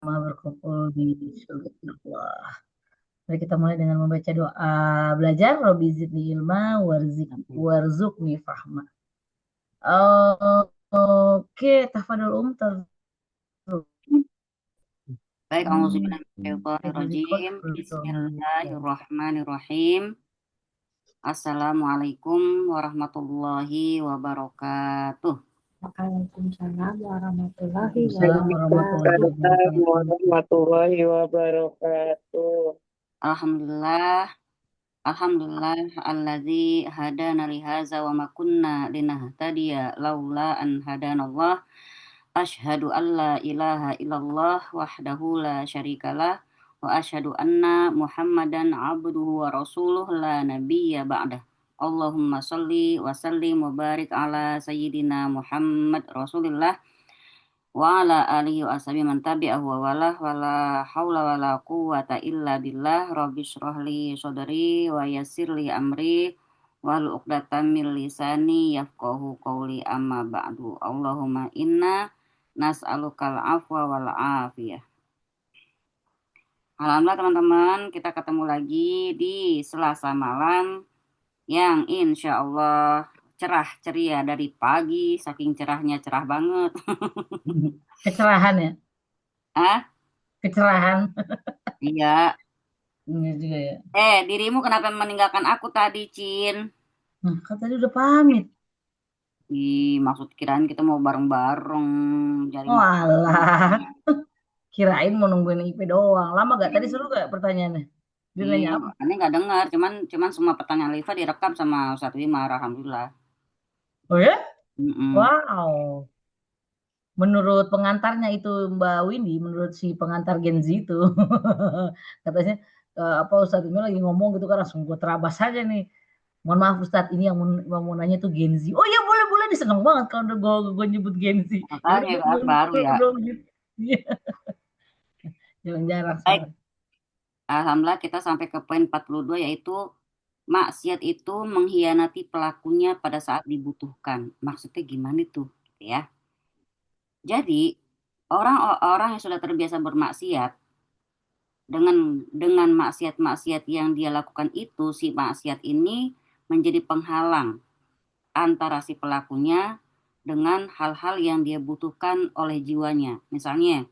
berkumpul di surga Allah. Mari kita mulai dengan membaca doa belajar. Robbi zidni ilma warzuqni fahma. Oke, tafadhol terus. Baik, Take the record Auzubillahiminasyaitonirrajim. from Bismillahirrahmanirrahim. Assalamualaikum warahmatullahi wabarakatuh. Waalaikumsalam warahmatullahi Waalaikumsalam warahmatullahi wabarakatuh. Waalaikumsalam wabarakatuh. warahmatullahi wabarakatuh. Alhamdulillah, Alhamdulillah alladzi hadana li hadza wa ma kunna linahtadiya laula an hadanallah. Asyhadu an la ilaha illallah wahdahu la syarikalah wa asyhadu anna Muhammadan abduhu wa rasuluh la nabiyya ba'dah. Allahumma salli wa sallim wa barik ala sayyidina Muhammad Rasulillah wa ala alihi wa ashabihi man tabi'ahu wa wala haula wala quwwata illa billah. Rabbi shrah li sadri wa yassir li amri wahlul 'uqdatam min lisani yafqahu qawli, amma ba'du. Allahumma inna nas'alukal afwa wal afiyah. Alhamdulillah teman-teman, kita ketemu lagi di Selasa malam yang insya Allah cerah ceria dari pagi, saking cerahnya cerah banget. Kecerahan ya, Ah, kecerahan. iya. Ini juga ya. Dirimu kenapa meninggalkan aku tadi, Cin? Nah, kan tadi udah pamit. Maksud kirain kita mau bareng-bareng cari Oh makan. alah, kirain mau nungguin IP doang. Lama gak? Tadi seru gak pertanyaannya? Dia nanya apa? Ini nggak dengar, cuman semua pertanyaan Liva direkam sama Ustadz Wimar, alhamdulillah. Oh ya? Mm-mm. Wow. Menurut pengantarnya itu Mbak Windy, menurut si pengantar Gen Z itu, katanya apa Ustadz ini lagi ngomong gitu kan langsung gue terabas saja nih. Mohon maaf Ustadz, ini yang mau nanya tuh Gen Z. Oh iya boleh boleh, nih seneng banget kalau udah gue nyebut Gen Z. Ya udah Makanya kan baru boleh ya. dong gitu. Iya, jarang-jarang Baik, soalnya. alhamdulillah kita sampai ke poin 42, yaitu maksiat itu mengkhianati pelakunya pada saat dibutuhkan. Maksudnya gimana itu? Ya. Jadi, orang-orang yang sudah terbiasa bermaksiat dengan maksiat-maksiat yang dia lakukan itu, si maksiat ini menjadi penghalang antara si pelakunya dengan hal-hal yang dia butuhkan oleh jiwanya. Misalnya,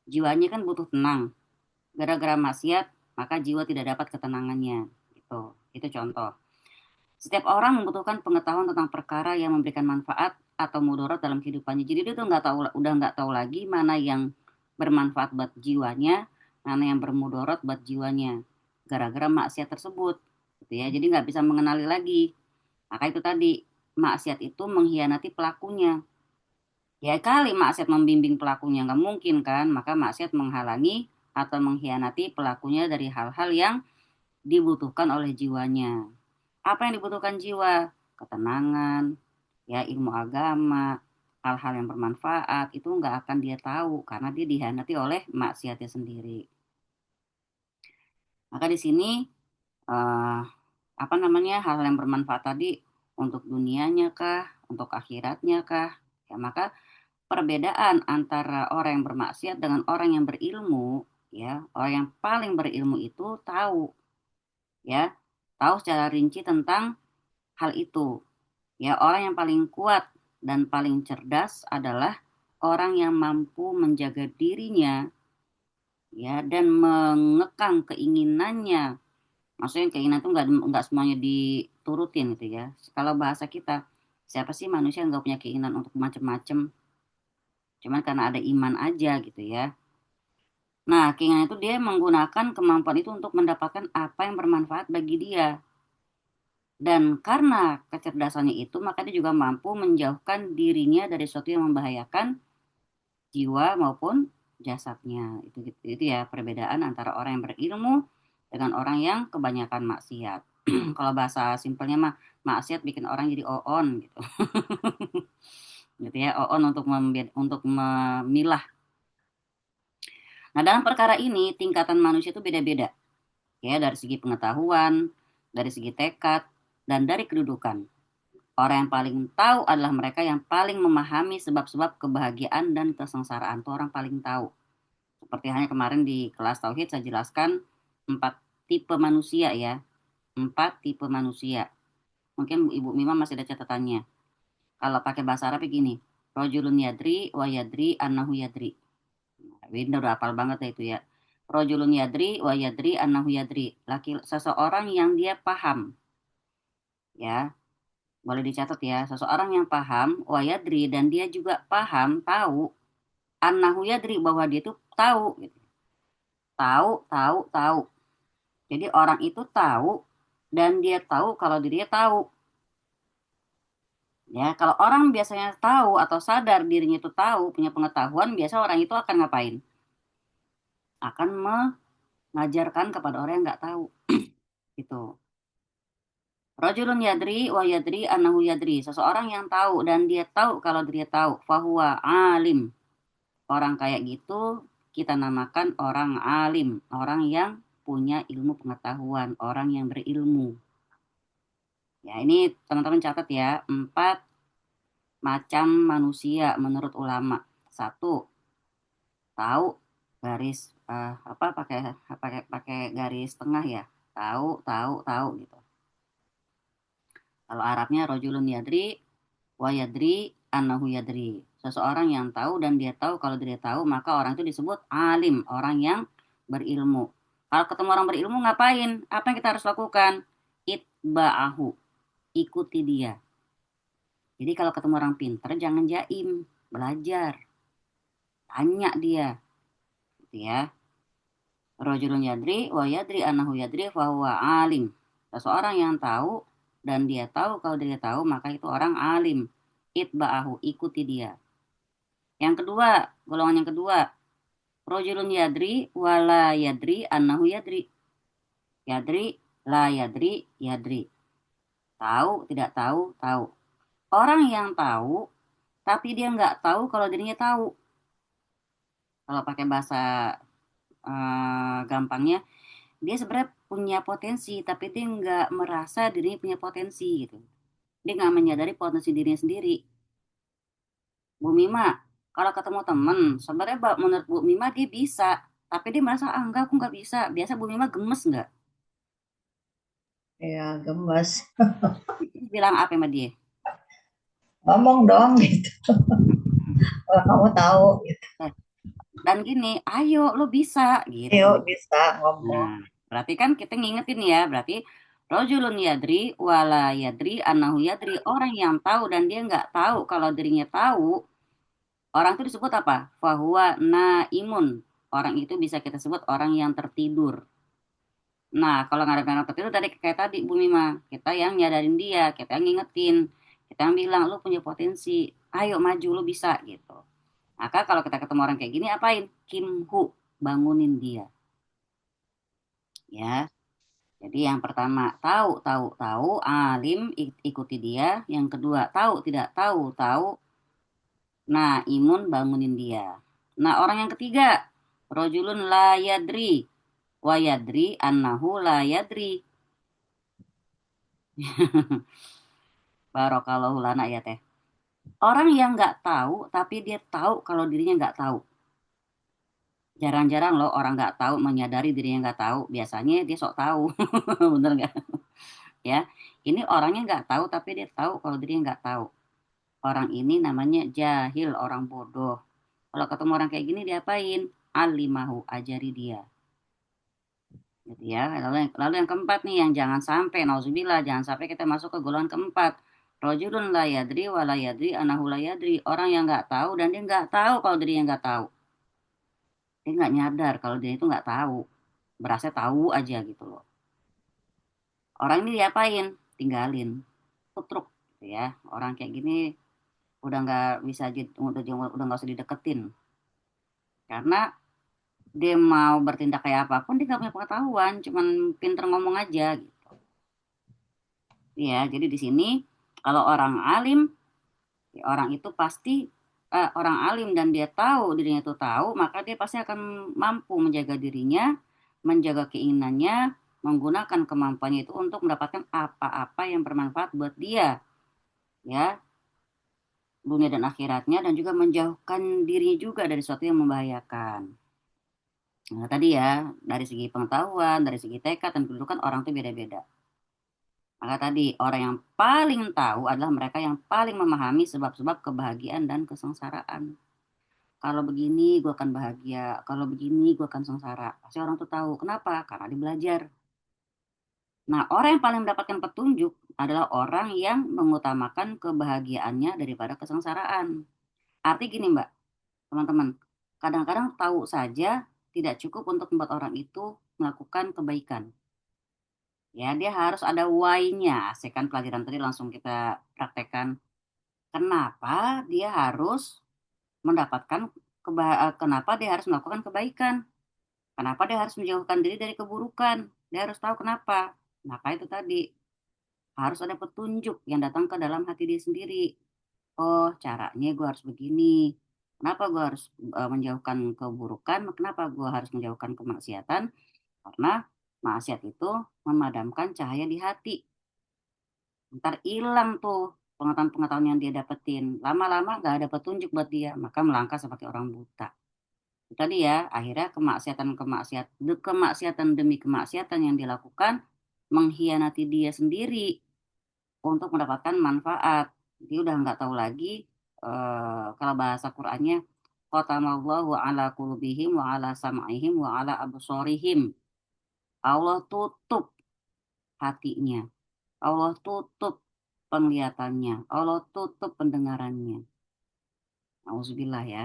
jiwanya kan butuh tenang. Gara-gara maksiat, maka jiwa tidak dapat ketenangannya. Gitu. Itu contoh. Setiap orang membutuhkan pengetahuan tentang perkara yang memberikan manfaat atau mudarat dalam kehidupannya. Jadi dia tuh udah nggak tahu lagi mana yang bermanfaat buat jiwanya, mana yang bermudarat buat jiwanya. Gara-gara maksiat tersebut, gitu ya. Jadi nggak bisa mengenali lagi. Maka itu tadi, maksiat itu mengkhianati pelakunya. Ya kali maksiat membimbing pelakunya, nggak mungkin kan? Maka maksiat menghalangi atau mengkhianati pelakunya dari hal-hal yang dibutuhkan oleh jiwanya. Apa yang dibutuhkan jiwa? Ketenangan, ya ilmu agama, hal-hal yang bermanfaat itu nggak akan dia tahu karena dia dihianati oleh maksiatnya sendiri. Maka di sini eh, apa namanya, hal yang bermanfaat tadi untuk dunianya kah, untuk akhiratnya kah? Ya maka perbedaan antara orang yang bermaksiat dengan orang yang berilmu, ya orang yang paling berilmu itu tahu, ya tahu secara rinci tentang hal itu. Ya, orang yang paling kuat dan paling cerdas adalah orang yang mampu menjaga dirinya, ya, dan mengekang keinginannya. Maksudnya keinginan itu nggak semuanya diturutin gitu ya. Kalau bahasa kita, siapa sih manusia yang nggak punya keinginan untuk macam-macam? Cuman karena ada iman aja gitu ya. Nah, keinginan itu dia menggunakan kemampuan itu untuk mendapatkan apa yang bermanfaat bagi dia. Dan karena kecerdasannya itu, maka dia juga mampu menjauhkan dirinya dari sesuatu yang membahayakan jiwa maupun jasadnya. Itu ya perbedaan antara orang yang berilmu dengan orang yang kebanyakan maksiat. Kalau bahasa simpelnya mah, maksiat bikin orang jadi oon gitu. Gitu ya, oon untuk memilah. Nah, dalam perkara ini tingkatan manusia itu beda-beda. Ya, dari segi pengetahuan, dari segi tekad, dan dari kedudukan. Orang yang paling tahu adalah mereka yang paling memahami sebab-sebab kebahagiaan dan kesengsaraan. Itu orang paling tahu. Seperti halnya kemarin di kelas tauhid saya jelaskan 4 tipe manusia ya. 4 tipe manusia. Mungkin Ibu Mima masih ada catatannya. Kalau pakai bahasa Arab begini, rojulun yadri wa yadri annahu yadri. Nah, Winda udah hafal banget ya itu ya. Rojulun yadri wa yadri annahu yadri. Seseorang yang dia paham. Ya, boleh dicatat ya. Seseorang yang paham wa yadri dan dia juga paham, tahu annahu yadri bahwa dia itu tahu gitu. Tahu. Jadi orang itu tahu dan dia tahu kalau dirinya tahu. Ya, kalau orang biasanya tahu atau sadar dirinya itu tahu, punya pengetahuan, biasa orang itu akan ngapain? Akan mengajarkan kepada orang yang nggak tahu. Gitu. Rajulun yadri wa yadri annahu yadri. Seseorang yang tahu dan dia tahu kalau dia tahu. Fahuwa alim. Orang kayak gitu kita namakan orang alim. Orang yang punya ilmu pengetahuan. Orang yang berilmu. Ya, ini teman-teman catat ya. 4 macam manusia menurut ulama. 1, tahu garis apa pakai pakai pakai garis tengah ya. Tahu gitu. Kalau Arabnya rojulun yadri wa yadri annahu yadri. Seseorang yang tahu dan dia tahu kalau dia tahu, maka orang itu disebut alim, orang yang berilmu. Kalau ketemu orang berilmu ngapain? Apa yang kita harus lakukan? Itba'ahu, ikuti dia. Jadi kalau ketemu orang pinter jangan jaim, belajar, tanya dia, gitu ya. Rajulun yadri wa yadri annahu yadri fahuwa alim. Seseorang yang tahu dan dia tahu kalau dia tahu maka itu orang alim. Itba'ahu, ikuti dia. Yang kedua, golongan yang kedua, rajulun yadri wa la yadri annahu yadri. Yadri, la yadri, yadri. Tahu, tidak tahu, tahu. Orang yang tahu tapi dia nggak tahu kalau dirinya tahu. Kalau pakai bahasa gampangnya, dia sebenarnya punya potensi, tapi dia nggak merasa dirinya punya potensi gitu. Dia nggak menyadari potensi dirinya sendiri. Bu Mima, kalau ketemu temen, sebenarnya menurut Bu Mima dia bisa, tapi dia merasa, ah enggak, aku nggak bisa. Biasa Bu Mima gemes nggak? Ya, gemes. Bilang apa sama dia? Ngomong dong gitu. Kalau kamu tahu gitu. Dan gini, ayo lo bisa gitu. Ayo bisa ngomong. Nah, berarti kan kita ngingetin ya, berarti rojulun yadri wala yadri annahu yadri. Orang yang tahu dan dia nggak tahu kalau dirinya tahu, orang itu disebut apa? Fahuwa naimun. Orang itu bisa kita sebut orang yang tertidur. Nah, kalau ngadepin orang tertidur tadi kayak tadi Bu Mima, kita yang nyadarin dia, kita yang ngingetin, kita yang bilang lu punya potensi, ayo maju lu bisa gitu. Maka kalau kita ketemu orang kayak gini apain? Kimhu, bangunin dia. Ya. Jadi yang pertama tahu, alim ikuti dia. Yang kedua tahu tidak tahu, tahu. Nah, imun bangunin dia. Nah, orang yang ketiga, rojulun la yadri wa yadri annahu la yadri. Barokallahu lana ya teh. Orang yang nggak tahu tapi dia tahu kalau dirinya nggak tahu. Jarang-jarang loh orang nggak tahu menyadari dirinya nggak tahu. Biasanya dia sok tahu, bener nggak? Ya, ini orangnya nggak tahu tapi dia tahu kalau dirinya nggak tahu. Orang ini namanya jahil, orang bodoh. Kalau ketemu orang kayak gini diapain? Alimahu, ajari dia. Gitu ya. Lalu yang keempat nih yang jangan sampai, nauzubillah, jangan sampai kita masuk ke golongan keempat. Rojulun la yadri wa la yadri anahu la yadri. Orang yang nggak tahu dan dia nggak tahu kalau dirinya nggak tahu. Dia nggak nyadar kalau dia itu nggak tahu. Berasa tahu aja gitu loh. Orang ini diapain? Tinggalin. Kutruk gitu ya. Orang kayak gini udah nggak bisa udah nggak usah dideketin. Karena dia mau bertindak kayak apapun dia nggak punya pengetahuan, cuman pinter ngomong aja gitu. Ya, jadi di sini kalau orang alim, ya orang itu pasti orang alim dan dia tahu dirinya itu tahu, maka dia pasti akan mampu menjaga dirinya, menjaga keinginannya, menggunakan kemampuannya itu untuk mendapatkan apa-apa yang bermanfaat buat dia, ya, dunia dan akhiratnya, dan juga menjauhkan dirinya juga dari sesuatu yang membahayakan. Nah, tadi ya, dari segi pengetahuan, dari segi tekad dan kedudukan orang itu beda-beda. Maka tadi, orang yang paling tahu adalah mereka yang paling memahami sebab-sebab kebahagiaan dan kesengsaraan. Kalau begini gue akan bahagia, kalau begini gue akan sengsara. Pasti orang tuh tahu. Kenapa? Karena dia belajar. Nah, orang yang paling mendapatkan petunjuk adalah orang yang mengutamakan kebahagiaannya daripada kesengsaraan. Arti gini, Mbak, teman-teman. Kadang-kadang tahu saja tidak cukup untuk membuat orang itu melakukan kebaikan. Ya, dia harus ada why-nya. Asik kan pelajaran tadi langsung kita praktekkan. Kenapa dia harus mendapatkan kenapa dia harus melakukan kebaikan? Kenapa dia harus menjauhkan diri dari keburukan? Dia harus tahu kenapa. Maka itu tadi harus ada petunjuk yang datang ke dalam hati dia sendiri. Oh, caranya gue harus begini. Kenapa gue harus menjauhkan keburukan? Kenapa gue harus menjauhkan kemaksiatan? Karena maksiat itu memadamkan cahaya di hati. Ntar hilang tuh pengetahuan-pengetahuan yang dia dapetin. Lama-lama gak ada petunjuk buat dia, maka melangkah seperti orang buta. Itu tadi ya, akhirnya kemaksiatan demi kemaksiatan yang dilakukan mengkhianati dia sendiri untuk mendapatkan manfaat. Dia udah nggak tahu lagi kalau bahasa Qur'annya khatamallahu ala qulubihim wa ala sam'ihim wa ala absorihim. Allah tutup hatinya. Allah tutup penglihatannya. Allah tutup pendengarannya. Auzubillah ya.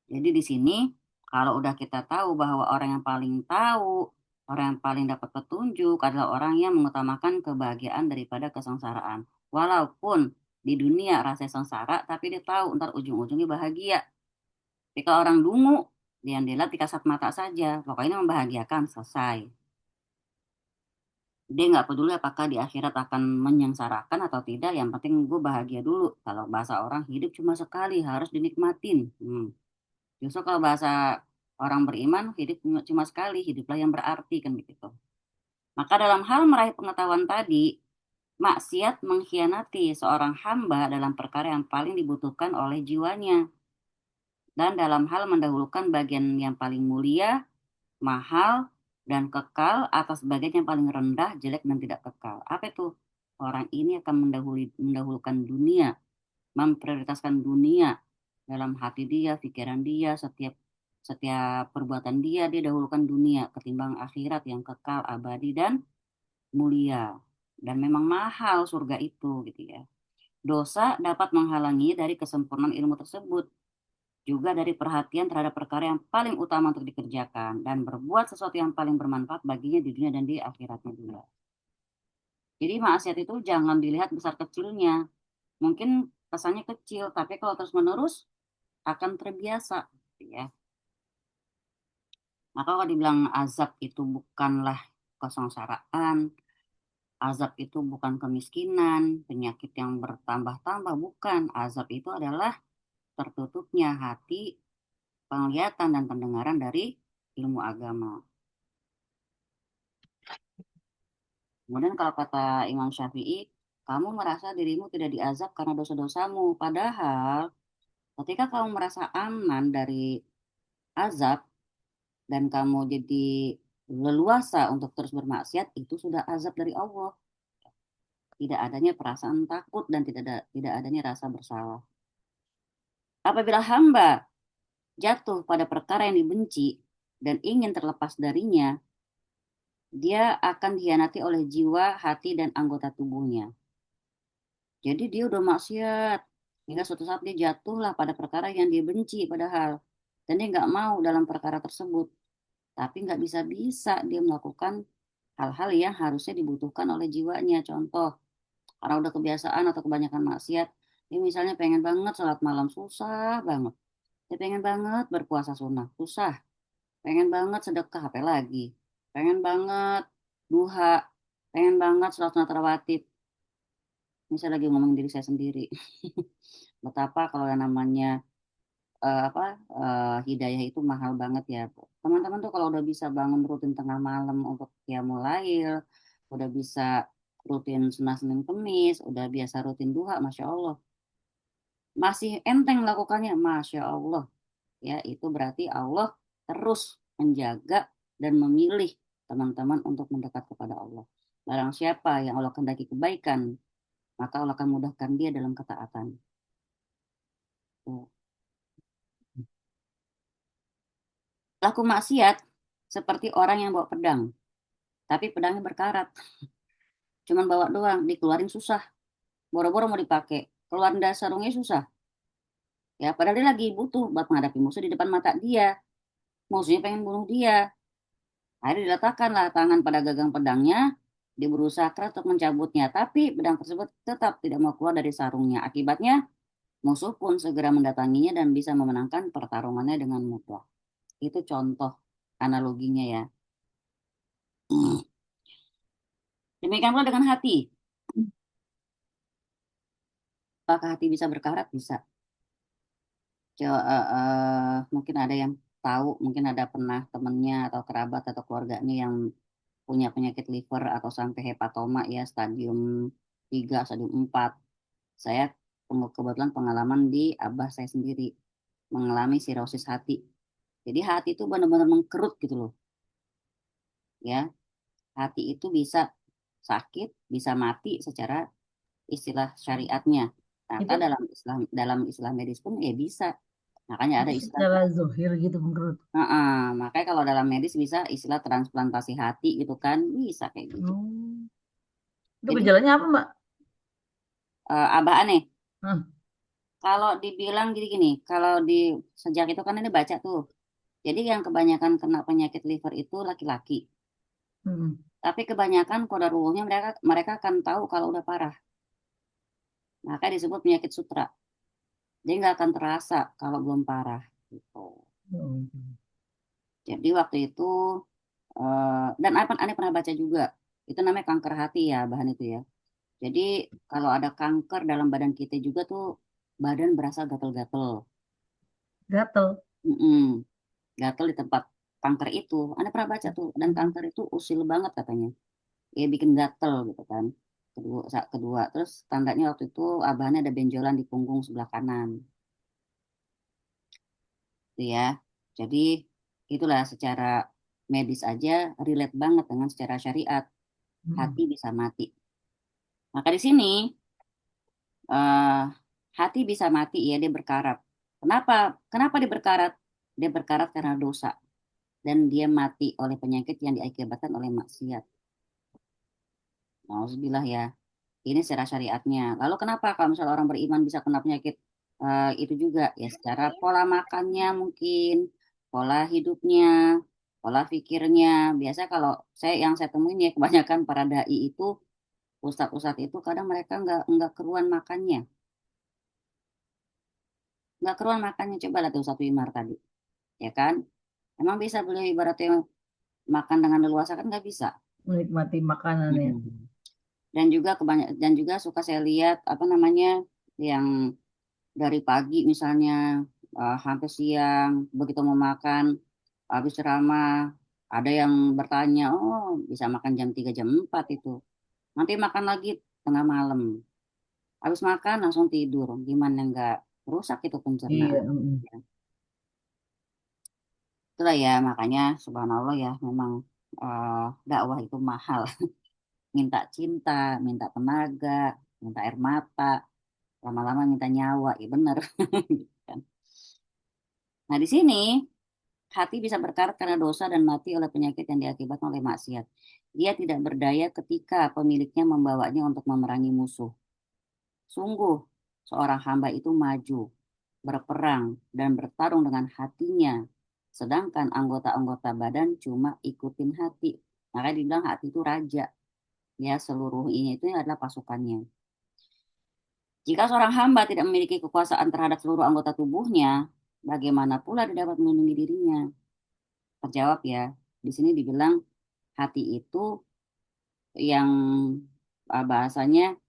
Jadi di sini kalau udah kita tahu bahwa orang yang paling tahu, orang yang paling dapat petunjuk adalah orang yang mengutamakan kebahagiaan daripada kesengsaraan. Walaupun di dunia rasa sengsara, tapi dia tahu ntar ujung-ujungnya bahagia. Tapi kalau orang dungu, dia lihat di kasat mata saja, pokoknya membahagiakan, selesai. Dia nggak peduli apakah di akhirat akan menyengsarakan atau tidak, yang penting gue bahagia dulu. Kalau bahasa orang, hidup cuma sekali, harus dinikmatin. Justru kalau bahasa orang beriman, hidup cuma sekali, hiduplah yang berarti, kan begitu. Maka dalam hal meraih pengetahuan tadi, maksiat mengkhianati seorang hamba dalam perkara yang paling dibutuhkan oleh jiwanya. Dan dalam hal mendahulukan bagian yang paling mulia, mahal, dan kekal atas bagian yang paling rendah, jelek, dan tidak kekal. Apa itu? Orang ini akan mendahulukan dunia, memprioritaskan dunia dalam hati dia, pikiran dia, setiap perbuatan dia dahulukan dunia ketimbang akhirat yang kekal, abadi, dan mulia. Dan memang mahal surga itu gitu ya. Dosa dapat menghalangi dari kesempurnaan ilmu tersebut, juga dari perhatian terhadap perkara yang paling utama untuk dikerjakan, dan berbuat sesuatu yang paling bermanfaat baginya di dunia dan di akhiratnya juga. Jadi maksiat itu jangan dilihat besar kecilnya. Mungkin kesannya kecil, tapi kalau terus menerus akan terbiasa ya. Maka kalau dibilang azab itu bukanlah kesengsaraan, azab itu bukan kemiskinan, penyakit yang bertambah-tambah, bukan. Azab itu adalah tertutupnya hati, penglihatan dan pendengaran dari ilmu agama. Kemudian kalau kata Imam Syafi'i, kamu merasa dirimu tidak diazab karena dosa-dosamu. Padahal ketika kamu merasa aman dari azab dan kamu jadi leluasa untuk terus bermaksiat, itu sudah azab dari Allah. Tidak adanya perasaan takut dan tidak adanya rasa bersalah. Apabila hamba jatuh pada perkara yang dibenci dan ingin terlepas darinya, dia akan dihianati oleh jiwa, hati, dan anggota tubuhnya. Jadi dia udah maksiat, hingga suatu saat dia jatuhlah pada perkara yang dia benci padahal. Dan dia nggak mau dalam perkara tersebut. Tapi nggak bisa-bisa dia melakukan hal-hal yang harusnya dibutuhkan oleh jiwanya. Contoh, karena udah kebiasaan atau kebanyakan maksiat, dia misalnya pengen banget sholat malam, susah banget. Dia pengen banget berpuasa sunnah, susah. Pengen banget sedekah, apa lagi. Pengen banget duha, pengen banget sholat sunat rawatib. Ini saya lagi ngomong diri saya sendiri. Betapa kalau yang namanya hidayah itu mahal banget ya. Teman-teman tuh kalau udah bisa bangun rutin tengah malam untuk qiyamul lail, udah bisa rutin sunnah Senin Kemis, udah biasa rutin duha, Masya Allah. Masih enteng melakukannya, Masya Allah. ya itu berarti Allah terus menjaga dan memilih teman-teman untuk mendekat kepada Allah. Barang siapa yang Allah kehendaki kebaikan, maka Allah akan mudahkan dia dalam ketaatan. Tuh. Pelaku maksiat seperti orang yang bawa pedang, tapi pedangnya berkarat. Cuman bawa doang, dikeluarin susah. Boro-boro mau dipakai, keluarin dari sarungnya susah. Ya, padahal dia lagi butuh buat menghadapi musuh di depan mata dia. Musuhnya pengen bunuh dia. Akhirnya diletakkanlah tangan pada gagang pedangnya, dia berusaha keras untuk mencabutnya, tapi pedang tersebut tetap tidak mau keluar dari sarungnya. Akibatnya, musuh pun segera mendatanginya dan bisa memenangkan pertarungannya dengan mudah. Itu contoh analoginya ya. Demikian pula dengan hati. Apakah hati bisa berkarat? Bisa. Mungkin ada yang tahu, mungkin ada pernah temannya atau kerabat atau keluarganya yang punya penyakit liver atau sampai hepatoma ya stadium 3, stadium 4. Saya kebetulan pengalaman di abah saya sendiri mengalami sirosis hati. Jadi hati itu benar-benar mengkerut gitu loh. Ya, hati itu bisa sakit, bisa mati secara istilah syariatnya. Maka Itu dalam istilah medis pun ya bisa. Makanya ada itu istilah. secara zohir gitu menurut. Makanya kalau dalam medis bisa istilah transplantasi hati gitu kan, bisa kayak gitu. Oh. Itu Jadi gejalanya apa, Mbak? abah aneh. Hah. Kalau dibilang gini-gini, kalau di sejak itu kan ini baca tuh. Jadi yang kebanyakan kena penyakit liver itu laki-laki. Hmm. Tapi kebanyakan kodarullahnya mereka mereka akan tahu kalau udah parah. Maka disebut penyakit sutra. Dia nggak akan terasa kalau belum parah gitu. Oh. Jadi waktu itu dan aneh pernah baca juga. Itu namanya kanker hati ya, bahan itu ya. Jadi kalau ada kanker dalam badan kita juga tuh badan berasa gatel-gatel. Gatel. Mm-mm. Gatel di tempat kanker itu. Anda pernah baca tuh, dan kanker itu usil banget katanya. Ya bikin gatel gitu kan. Kedua, terus tandanya waktu itu abahnya ada benjolan di punggung sebelah kanan. Gitu ya. Jadi itulah secara medis aja relate banget dengan secara syariat. Hmm. Hati bisa mati. Maka di sini eh, hati bisa mati ya dia berkarat. Kenapa? Kenapa dia berkarat? Dia berkarat karena dosa dan dia mati oleh penyakit yang diakibatkan oleh maksiat. Nauzubillah ya. Ini secara syariatnya. Lalu kenapa kalau misalnya orang beriman bisa kena penyakit itu juga? Ya secara pola makannya mungkin, pola hidupnya, pola pikirnya. Biasa kalau saya temuin ya kebanyakan para dai itu, ustadz-ustadz itu kadang mereka nggak keruan makannya. Nggak keruan makannya. Coba lihat tuh Ustadz Wimar tadi. Ya kan? Emang bisa beliau ibaratnya makan dengan leluasa kan nggak bisa. Menikmati makanan ya. Mm-mm. Dan juga suka saya lihat apa namanya yang dari pagi misalnya sampai siang begitu mau makan habis ceramah ada yang bertanya oh bisa makan jam 3 jam 4 itu nanti makan lagi tengah malam habis makan langsung tidur gimana nggak rusak itu Iya. pencernaan ya. Itulah ya makanya subhanallah ya memang eh, dakwah itu mahal minta cinta minta tenaga minta air mata lama-lama minta nyawa ya bener gitu kan. Nah di sini hati bisa berkarat karena dosa dan mati oleh penyakit yang diakibatkan oleh maksiat. Dia tidak berdaya ketika pemiliknya membawanya untuk memerangi musuh. Sungguh, seorang hamba itu maju, berperang, dan bertarung dengan hatinya. Sedangkan anggota-anggota badan cuma ikutin hati. Makanya dibilang hati itu raja. Ya, seluruh ini itu adalah pasukannya. Jika seorang hamba tidak memiliki kekuasaan terhadap seluruh anggota tubuhnya, bagaimana pula dia dapat melindungi dirinya? Terjawab ya. Di sini dibilang hati itu yang bahasanya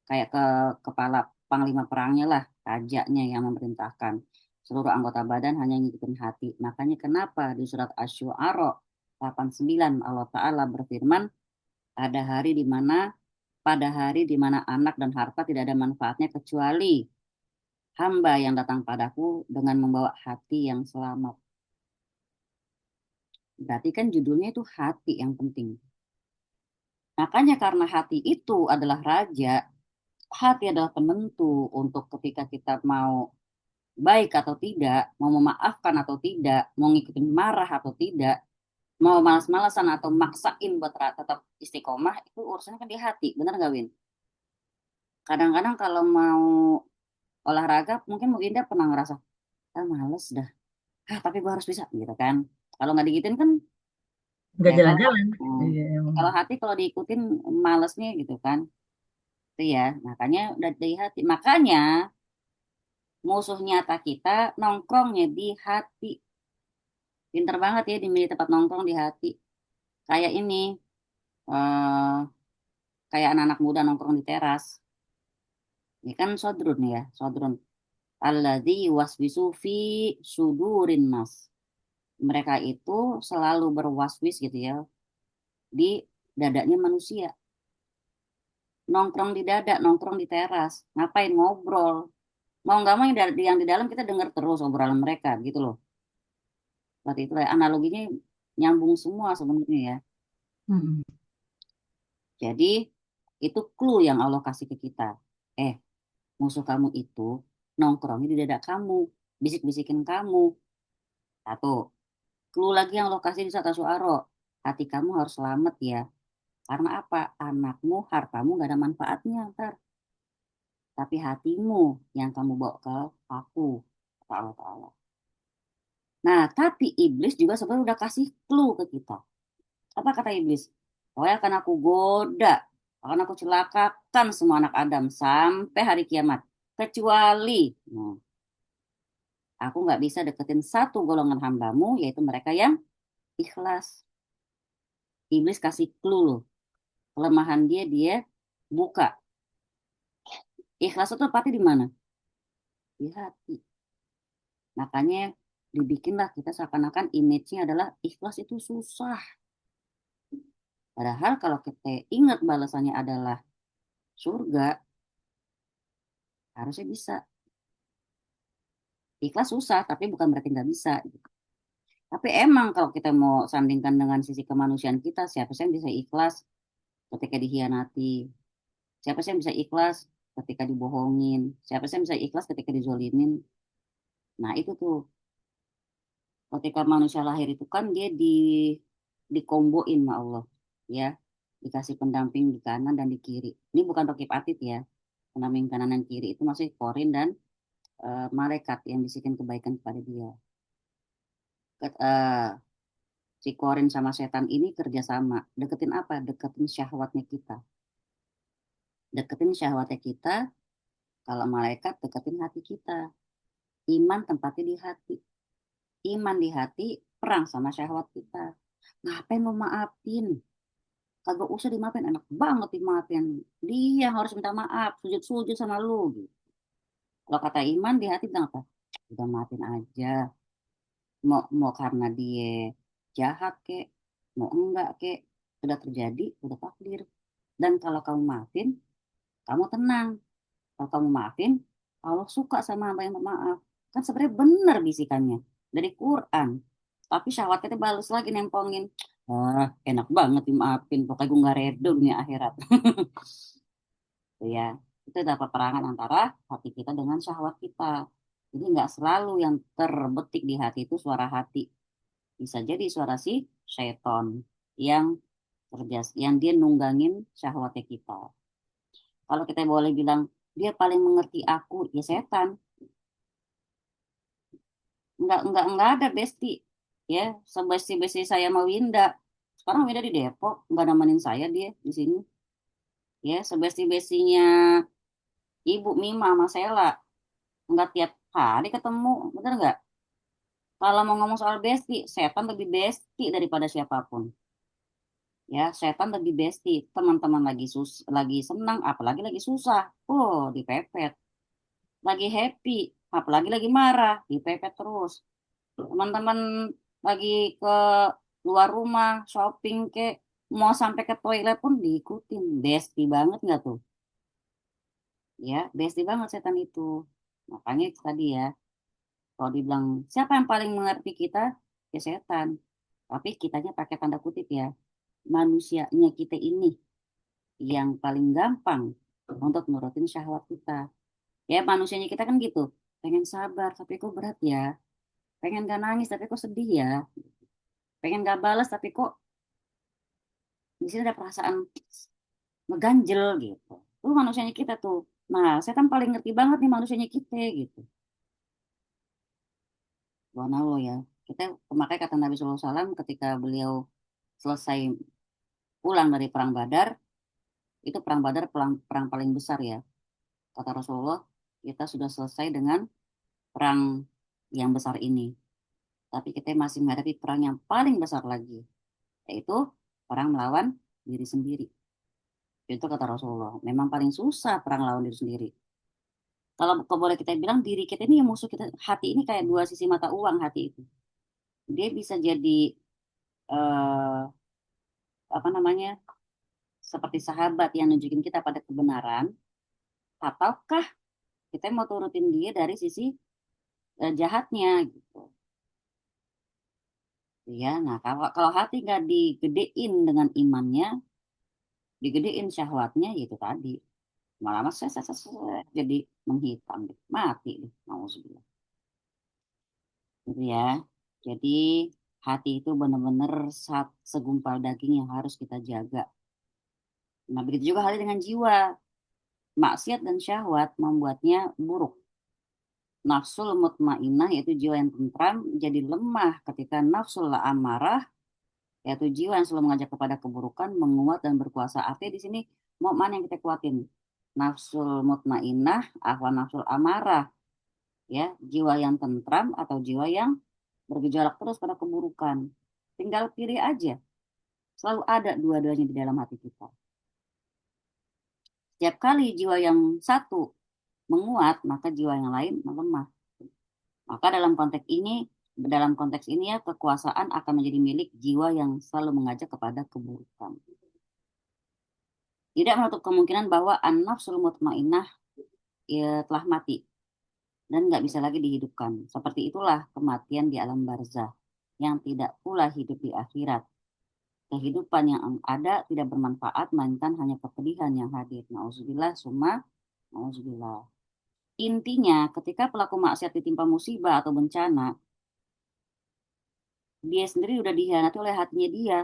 kayak kepala panglima perangnya lah, rajanya yang memerintahkan. Seluruh anggota badan hanya ngikutin hati. Makanya kenapa di surat Asy-Syu'ara 89 Allah Ta'ala berfirman, ada hari di mana pada hari di mana anak dan harta tidak ada manfaatnya kecuali hamba yang datang padaku dengan membawa hati yang selamat. Berarti kan judulnya itu hati yang penting. Makanya karena hati itu adalah raja, hati adalah penentu untuk ketika kita mau baik atau tidak, mau memaafkan atau tidak, mau ngikutin marah atau tidak, mau malas-malasan atau maksain buat tetap istiqomah, itu urusannya kan di hati, bener nggak Win? Kadang-kadang kalau mau olahraga, mungkin Bu Indah pernah ngerasa, males dah, tapi gue harus bisa, gitu kan. Kalau nggak digituin kan, Nggak ya kalau jalan-jalan. hmm, Iya, emang. kalau hati kalau diikutin malesnya gitu kan. Itu ya, makanya udah dari hati. Makanya musuh nyata kita nongkrongnya di hati. Pinter banget ya dimilih tempat nongkrong di hati. Kayak ini, eh kayak anak-anak muda nongkrong di teras. Ini kan sodrun ya, sodrun. Alladzi waswisu fi sudurin nas. Mereka itu selalu berwaswis gitu ya di dadanya manusia. Nongkrong di dada, nongkrong di teras. Ngapain ngobrol? Mau nggak mau yang di dalam kita dengar terus obrolan mereka gitu loh. Seperti itu ya. Analoginya nyambung semua sebenarnya ya. Mm-mm. Jadi itu clue yang Allah kasih ke kita. Musuh kamu itu nongkrongnya di dada kamu, bisik-bisikin kamu. Satu, clue lagi yang Allah kasih di surat Asy-Syu'ara. Hati kamu harus selamat ya. Karena apa? Anakmu, hartamu gak ada manfaatnya ntar. Tapi hatimu yang kamu bawa ke aku, kata Allah Ta'ala. Nah, tapi iblis juga sebenarnya udah kasih clue ke kita. Apa kata iblis? Pokoknya akan aku goda, akan aku celakakan semua anak Adam sampai hari kiamat. Kecuali, nah, aku nggak bisa deketin satu golongan hambamu, yaitu mereka yang ikhlas. Iblis kasih clue loh. Kelemahan dia buka. Ikhlas itu tepatnya di mana? Di hati. Makanya dibikinlah kita seakan-akan image-nya adalah ikhlas itu susah. Padahal kalau kita ingat balasannya adalah surga, harusnya bisa. Ikhlas susah, tapi bukan berarti nggak bisa. Tapi emang kalau kita mau sandingkan dengan sisi kemanusiaan kita, siapa sih yang bisa ikhlas ketika dihianati? Siapa sih yang bisa ikhlas ketika dibohongin? Siapa sih yang bisa ikhlas ketika dizolimin? Nah itu tuh, ketika manusia lahir itu kan dia dikomboin sama Allah, ya, dikasih pendamping di kanan dan di kiri. Ini bukan Rokib Atid ya, pendamping kanan dan kiri itu masih korin dan malaikat yang bisikin kebaikan kepada dia. Si korin sama setan ini kerjasama. Deketin apa? Deketin syahwatnya kita. Deketin syahwatnya kita. Kalau malaikat deketin hati kita. Iman tempatnya di hati. Iman di hati, perang sama syahwat kita. Ngapain mau maafin? Kagak usah dimaafin, enak banget dimaafin. Dia harus minta maaf, sujud-sujud sama lu. Gitu. Kalau kata iman di hati bilang apa? Udah maafin aja. Mau karena dia jahat kek, mau enggak kek, sudah terjadi, udah takdir. Dan kalau kamu maafin, kamu tenang. Kalau kamu maafin, Allah suka sama hamba yang maaf. Kan sebenarnya benar bisikannya dari Quran. Tapi syahwat kita balas lagi nempongin. Enak banget dimaafin. Pokoknya gue gak redo dunia akhirat. Itu ya. Itu adalah peperangan antara hati kita dengan syahwat kita. Jadi nggak selalu yang terbetik di hati itu suara hati. Bisa jadi suara si syaiton yang yang dia nunggangin syahwatnya kita. Kalau kita boleh bilang dia paling mengerti aku, ya setan. Nggak ada besti, ya sebesti-besti saya mau Winda. Sekarang Winda di Depok, nggak nemenin saya dia di sini. Ya sebesti-bestinya Ibu Mima sama Sela, nggak tiap hari ketemu, bener nggak? Kalau mau ngomong soal besti, setan lebih besti daripada siapapun. Ya, setan lebih besti. Teman-teman lagi senang, apalagi lagi susah. Oh, dipepet. Lagi happy, apalagi lagi marah, dipepet terus. Teman-teman lagi ke luar rumah, shopping ke, mau sampai ke toilet pun diikutin. Besti banget nggak tuh? Ya, besti banget setan itu. Makanya itu tadi ya, kalau dibilang siapa yang paling mengerti kita, ya setan. Tapi kitanya pakai tanda kutip ya, manusianya kita ini yang paling gampang untuk nurutin syahwat kita. Ya manusianya kita kan gitu, pengen sabar tapi kok berat ya, pengen gak nangis tapi kok sedih ya, pengen gak balas tapi kok di sini ada perasaan ngeganjel gitu. Tuh manusianya kita tuh. Nah, saya kan paling ngerti banget nih manusianya kita gitu. Subhanallah ya. Kita memakai kata Nabi SAW ketika beliau selesai pulang dari perang Badar, itu perang Badar perang paling besar ya. Kata Rasulullah, kita sudah selesai dengan perang yang besar ini. Tapi kita masih menghadapi perang yang paling besar lagi, yaitu perang melawan diri sendiri. Itu kata Rasulullah. Memang paling susah perang lawan diri sendiri. Kalau boleh kita bilang diri kita ini yang musuh kita, hati ini kayak dua sisi mata uang hati itu. Dia bisa jadi eh, apa namanya seperti sahabat yang nunjukin kita pada kebenaran, ataukah kita mau turutin dia dari sisi jahatnya gitu. Ya, nah kalau kalau hati nggak digedein dengan imannya, digedein syahwatnya, itu tadi malah jadi menghitam, mati deh, nauzubillah. Gitu ya. Jadi hati itu benar-benar segumpal daging yang harus kita jaga. Nah, begitu juga halnya dengan jiwa. Maksiat dan syahwat membuatnya buruk. Nafsul mutmainnah yaitu jiwa yang tentram jadi lemah ketika nafsul amarah yaitu jiwa yang selalu mengajak kepada keburukan menguat dan berkuasa. Artinya di sini mau mana yang kita kuatin? Nafsul mutmainnah, ahwa nafsul amarah, ya, jiwa yang tentram atau jiwa yang bergejolak terus pada keburukan. Tinggal pilih aja. Selalu ada dua-duanya di dalam hati kita. Setiap kali jiwa yang satu menguat, maka jiwa yang lain melemah. Maka dalam konteks ini ya, kekuasaan akan menjadi milik jiwa yang selalu mengajak kepada keburukan. Tidak menutup kemungkinan bahwa an-nafsul mutmainnah ya, telah mati dan nggak bisa lagi dihidupkan. Seperti itulah kematian di alam barzah yang tidak pula hidup di akhirat. Kehidupan yang ada tidak bermanfaat, melainkan hanya kepedihan yang hadir. Nauzubillah, summa nauzubillah. Intinya, ketika pelaku maksiat ditimpa musibah atau bencana, dia sendiri udah dihianati oleh hatinya dia,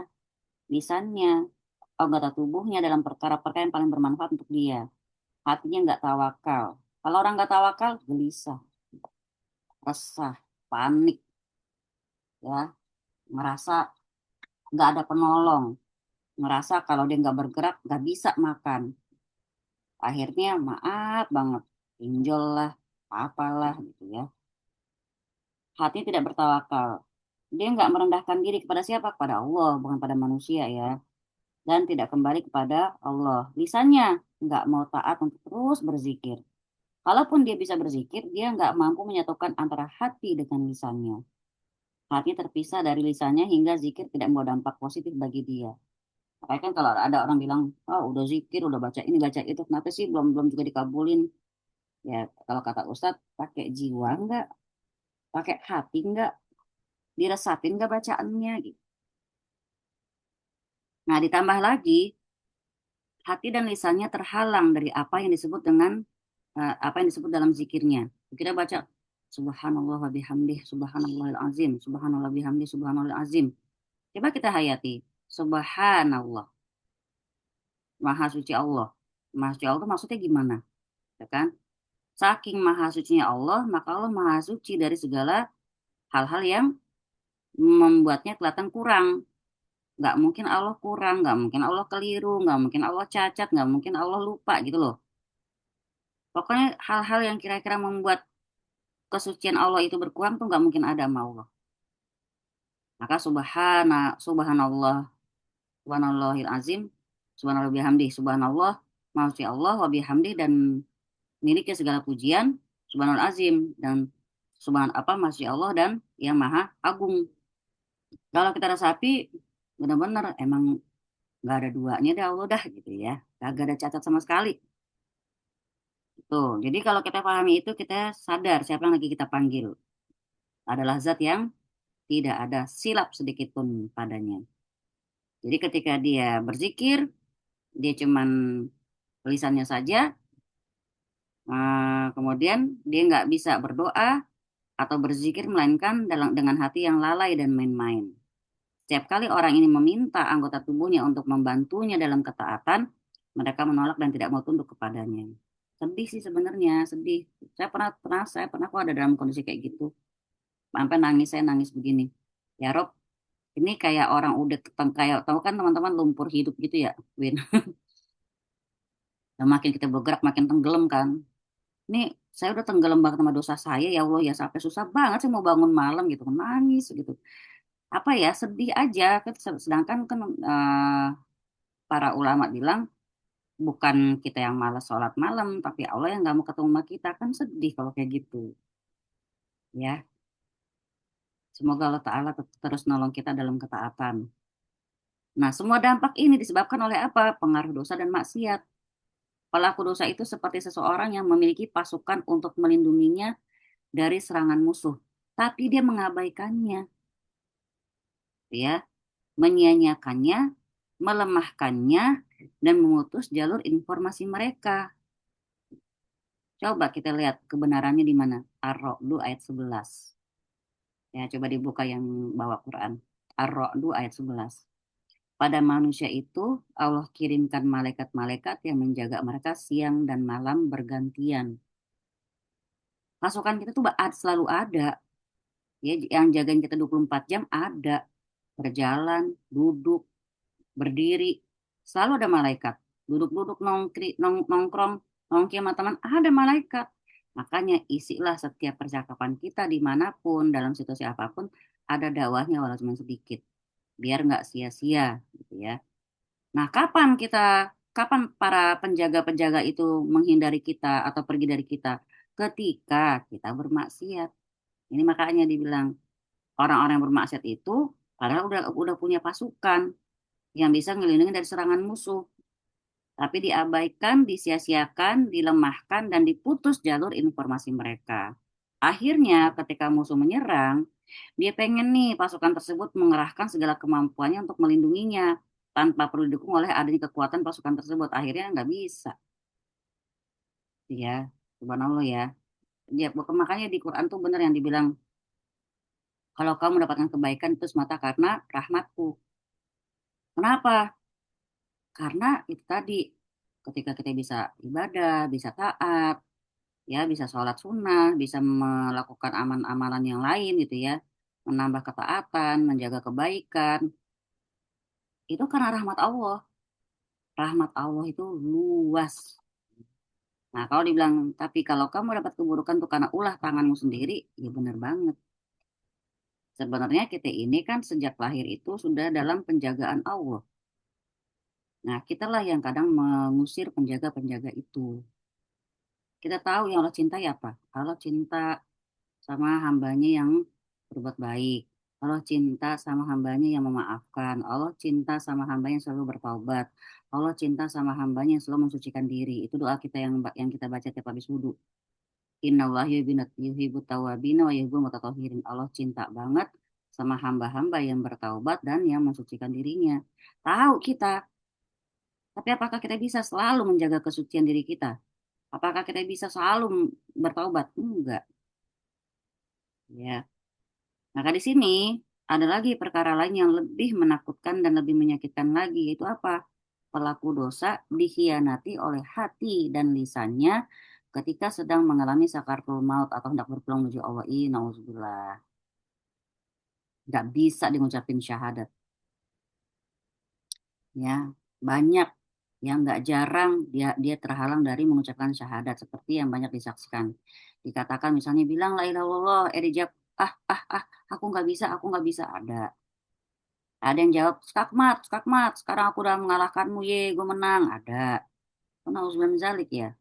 lisannya, anggota tubuhnya dalam perkara-perkara yang paling bermanfaat untuk dia. Hatinya nggak tawakal. Kalau orang nggak tawakal, gelisah, resah, panik, ya, ngerasa nggak ada penolong, ngerasa kalau dia nggak bergerak nggak bisa makan. Akhirnya maaf banget, pinjol lah, apalah gitu ya. Hati tidak bertawakal. Dia nggak merendahkan diri kepada siapa? Kepada Allah, bukan pada manusia ya. Dan tidak kembali kepada Allah. Lisannya nggak mau taat untuk terus berzikir. Kalaupun dia bisa berzikir, dia nggak mampu menyatukan antara hati dengan lisannya. Hati terpisah dari lisannya hingga zikir tidak membawa dampak positif bagi dia. Makanya kan kalau ada orang bilang, oh udah zikir, udah baca ini, baca itu, kenapa sih belum belum juga dikabulin? Ya kalau kata Ustadz, pakai jiwa nggak? Pakai hati nggak? Diresatin nggak bacaannya gitu. Nah ditambah lagi, hati dan lisannya terhalang dari apa yang disebut dengan apa yang disebut dalam zikirnya. Kita baca Subhanallah wa bihamdih, Subhanallahil azim, Subhanallah bihamdih, Subhanallahil azim. Coba kita hayati, Subhanallah, Maha Suci Allah. Maha Suci Allah maksudnya gimana? Ya kan? Saking Maha Sucinya Allah, maka Allah Maha Suci dari segala hal-hal yang membuatnya kelihatan kurang. Nggak mungkin Allah kurang, nggak mungkin Allah keliru, nggak mungkin Allah cacat, nggak mungkin Allah lupa gitu loh. Pokoknya hal-hal yang kira-kira membuat kesucian Allah itu berkurang tuh nggak mungkin ada sama Allah. Maka subhanallah, subhanallahil azim, subhanallah bihamdi, subhanallah, maha Allah wa bihamdi dan miliknya segala pujian, subhanal azim dan maha Allah dan yang maha agung. Kalau kita resapi benar-benar emang nggak ada duanya deh Allah dah gitu ya. Gak ada cacat sama sekali. Tuh, jadi kalau kita pahami itu, kita sadar siapa yang lagi kita panggil. Adalah zat yang tidak ada silap sedikit pun padanya. Jadi ketika dia berzikir, dia cuman lisannya saja, kemudian dia nggak bisa berdoa atau berzikir melainkan dengan hati yang lalai dan main-main. Setiap kali orang ini meminta anggota tubuhnya untuk membantunya dalam ketaatan, mereka menolak dan tidak mau tunduk kepadanya. Sedih sih sebenarnya, sedih. Saya pernah kok ada dalam kondisi kayak gitu. Sampai nangis, saya nangis begini. Ya Rob, ini kayak orang udah kayak tahu kan teman-teman lumpur hidup gitu ya, Win. Dan makin kita bergerak makin tenggelam kan. Ini saya udah tenggelam banget sama dosa saya, ya Allah ya, sampai susah banget saya mau bangun malam gitu, nangis gitu. Apa ya, sedih aja kan. Sedangkan kan para ulama bilang bukan kita yang malas sholat malam, tapi Allah yang nggak mau ketemu sama kita, kan sedih kalau kayak gitu ya. Semoga Allah Ta'ala terus nolong kita dalam ketaatan. Nah, semua dampak ini disebabkan oleh apa? Pengaruh dosa dan maksiat. Pelaku dosa itu seperti seseorang yang memiliki pasukan untuk melindunginya dari serangan musuh, tapi dia mengabaikannya, ya, menyia-nyiakannya, melemahkannya, dan memutus jalur informasi mereka. Coba kita lihat kebenarannya di mana. Ar-Ra'd ayat 11. Ya, coba dibuka yang bawa Quran. Ar-Ra'd ayat 11. Pada manusia itu Allah kirimkan malaikat-malaikat yang menjaga mereka siang dan malam bergantian. Pasukan kita tuh selalu ada. Ya, yang jagain kita 24 jam ada. Berjalan, duduk, berdiri, selalu ada malaikat. Duduk-duduk nongkrong, nongki sama teman, ada malaikat. Makanya isilah setiap percakapan kita dimanapun, dalam situasi apapun, ada dakwahnya walau cuma sedikit. Biar nggak sia-sia gitu ya. Nah, kapan para penjaga-penjaga itu menghindari kita atau pergi dari kita? Ketika kita bermaksiat. Ini makanya dibilang orang-orang yang bermaksiat itu padahal udah punya pasukan yang bisa ngelindungi dari serangan musuh. Tapi diabaikan, disia-siakan, dilemahkan, dan diputus jalur informasi mereka. Akhirnya ketika musuh menyerang, dia pengen nih pasukan tersebut mengerahkan segala kemampuannya untuk melindunginya tanpa perlu didukung oleh adanya kekuatan pasukan tersebut. Akhirnya nggak bisa. Ya, subhanallah ya. Ya, makanya di Quran tuh benar yang dibilang, kalau kamu mendapatkan kebaikan itu semata karena rahmatku. Kenapa? Karena itu tadi, ketika kita bisa ibadah, bisa taat, ya bisa sholat sunnah, bisa melakukan amalan yang lain gitu ya, menambah ketaatan, menjaga kebaikan, itu karena rahmat Allah. Rahmat Allah itu luas. Nah, kalau dibilang, tapi kalau kamu dapat keburukan itu karena ulah tanganmu sendiri, ya benar banget. Sebenarnya kita ini kan sejak lahir itu sudah dalam penjagaan Allah. Nah, kitalah yang kadang mengusir penjaga-penjaga itu. Kita tahu yang Allah cintai apa? Allah cinta sama hambanya yang berbuat baik. Allah cinta sama hambanya yang memaafkan. Allah cinta sama hambanya yang selalu bertaubat. Allah cinta sama hambanya yang selalu mensucikan diri. Itu doa kita yang kita baca tiap habis wudhu. Innallaha yuhibbut tawwabin wa yuhibbul mutatahhirin. Allah cinta banget sama hamba-hamba yang bertaubat dan yang mensucikan dirinya. Tahu kita, tapi apakah kita bisa selalu menjaga kesucian diri kita? Apakah kita bisa selalu bertaubat? Enggak. Ya. Maka di sini ada lagi perkara lain yang lebih menakutkan dan lebih menyakitkan lagi, yaitu apa? Pelaku dosa dikhianati oleh hati dan lisannya ketika sedang mengalami sakaratul maut atau hendak berpulang menuju Allah. Nauzubillah. Nggak bisa mengucapin syahadat. Ya, banyak yang nggak jarang dia terhalang dari mengucapkan syahadat seperti yang banyak disaksikan. Dikatakan misalnya bilang la ilaha illallah, dijawab aku nggak bisa ada. Ada yang jawab skakmat, skakmat, sekarang aku udah mengalahkanmu, ye, gue menang. Ada. Karena Utsman Zalik ya.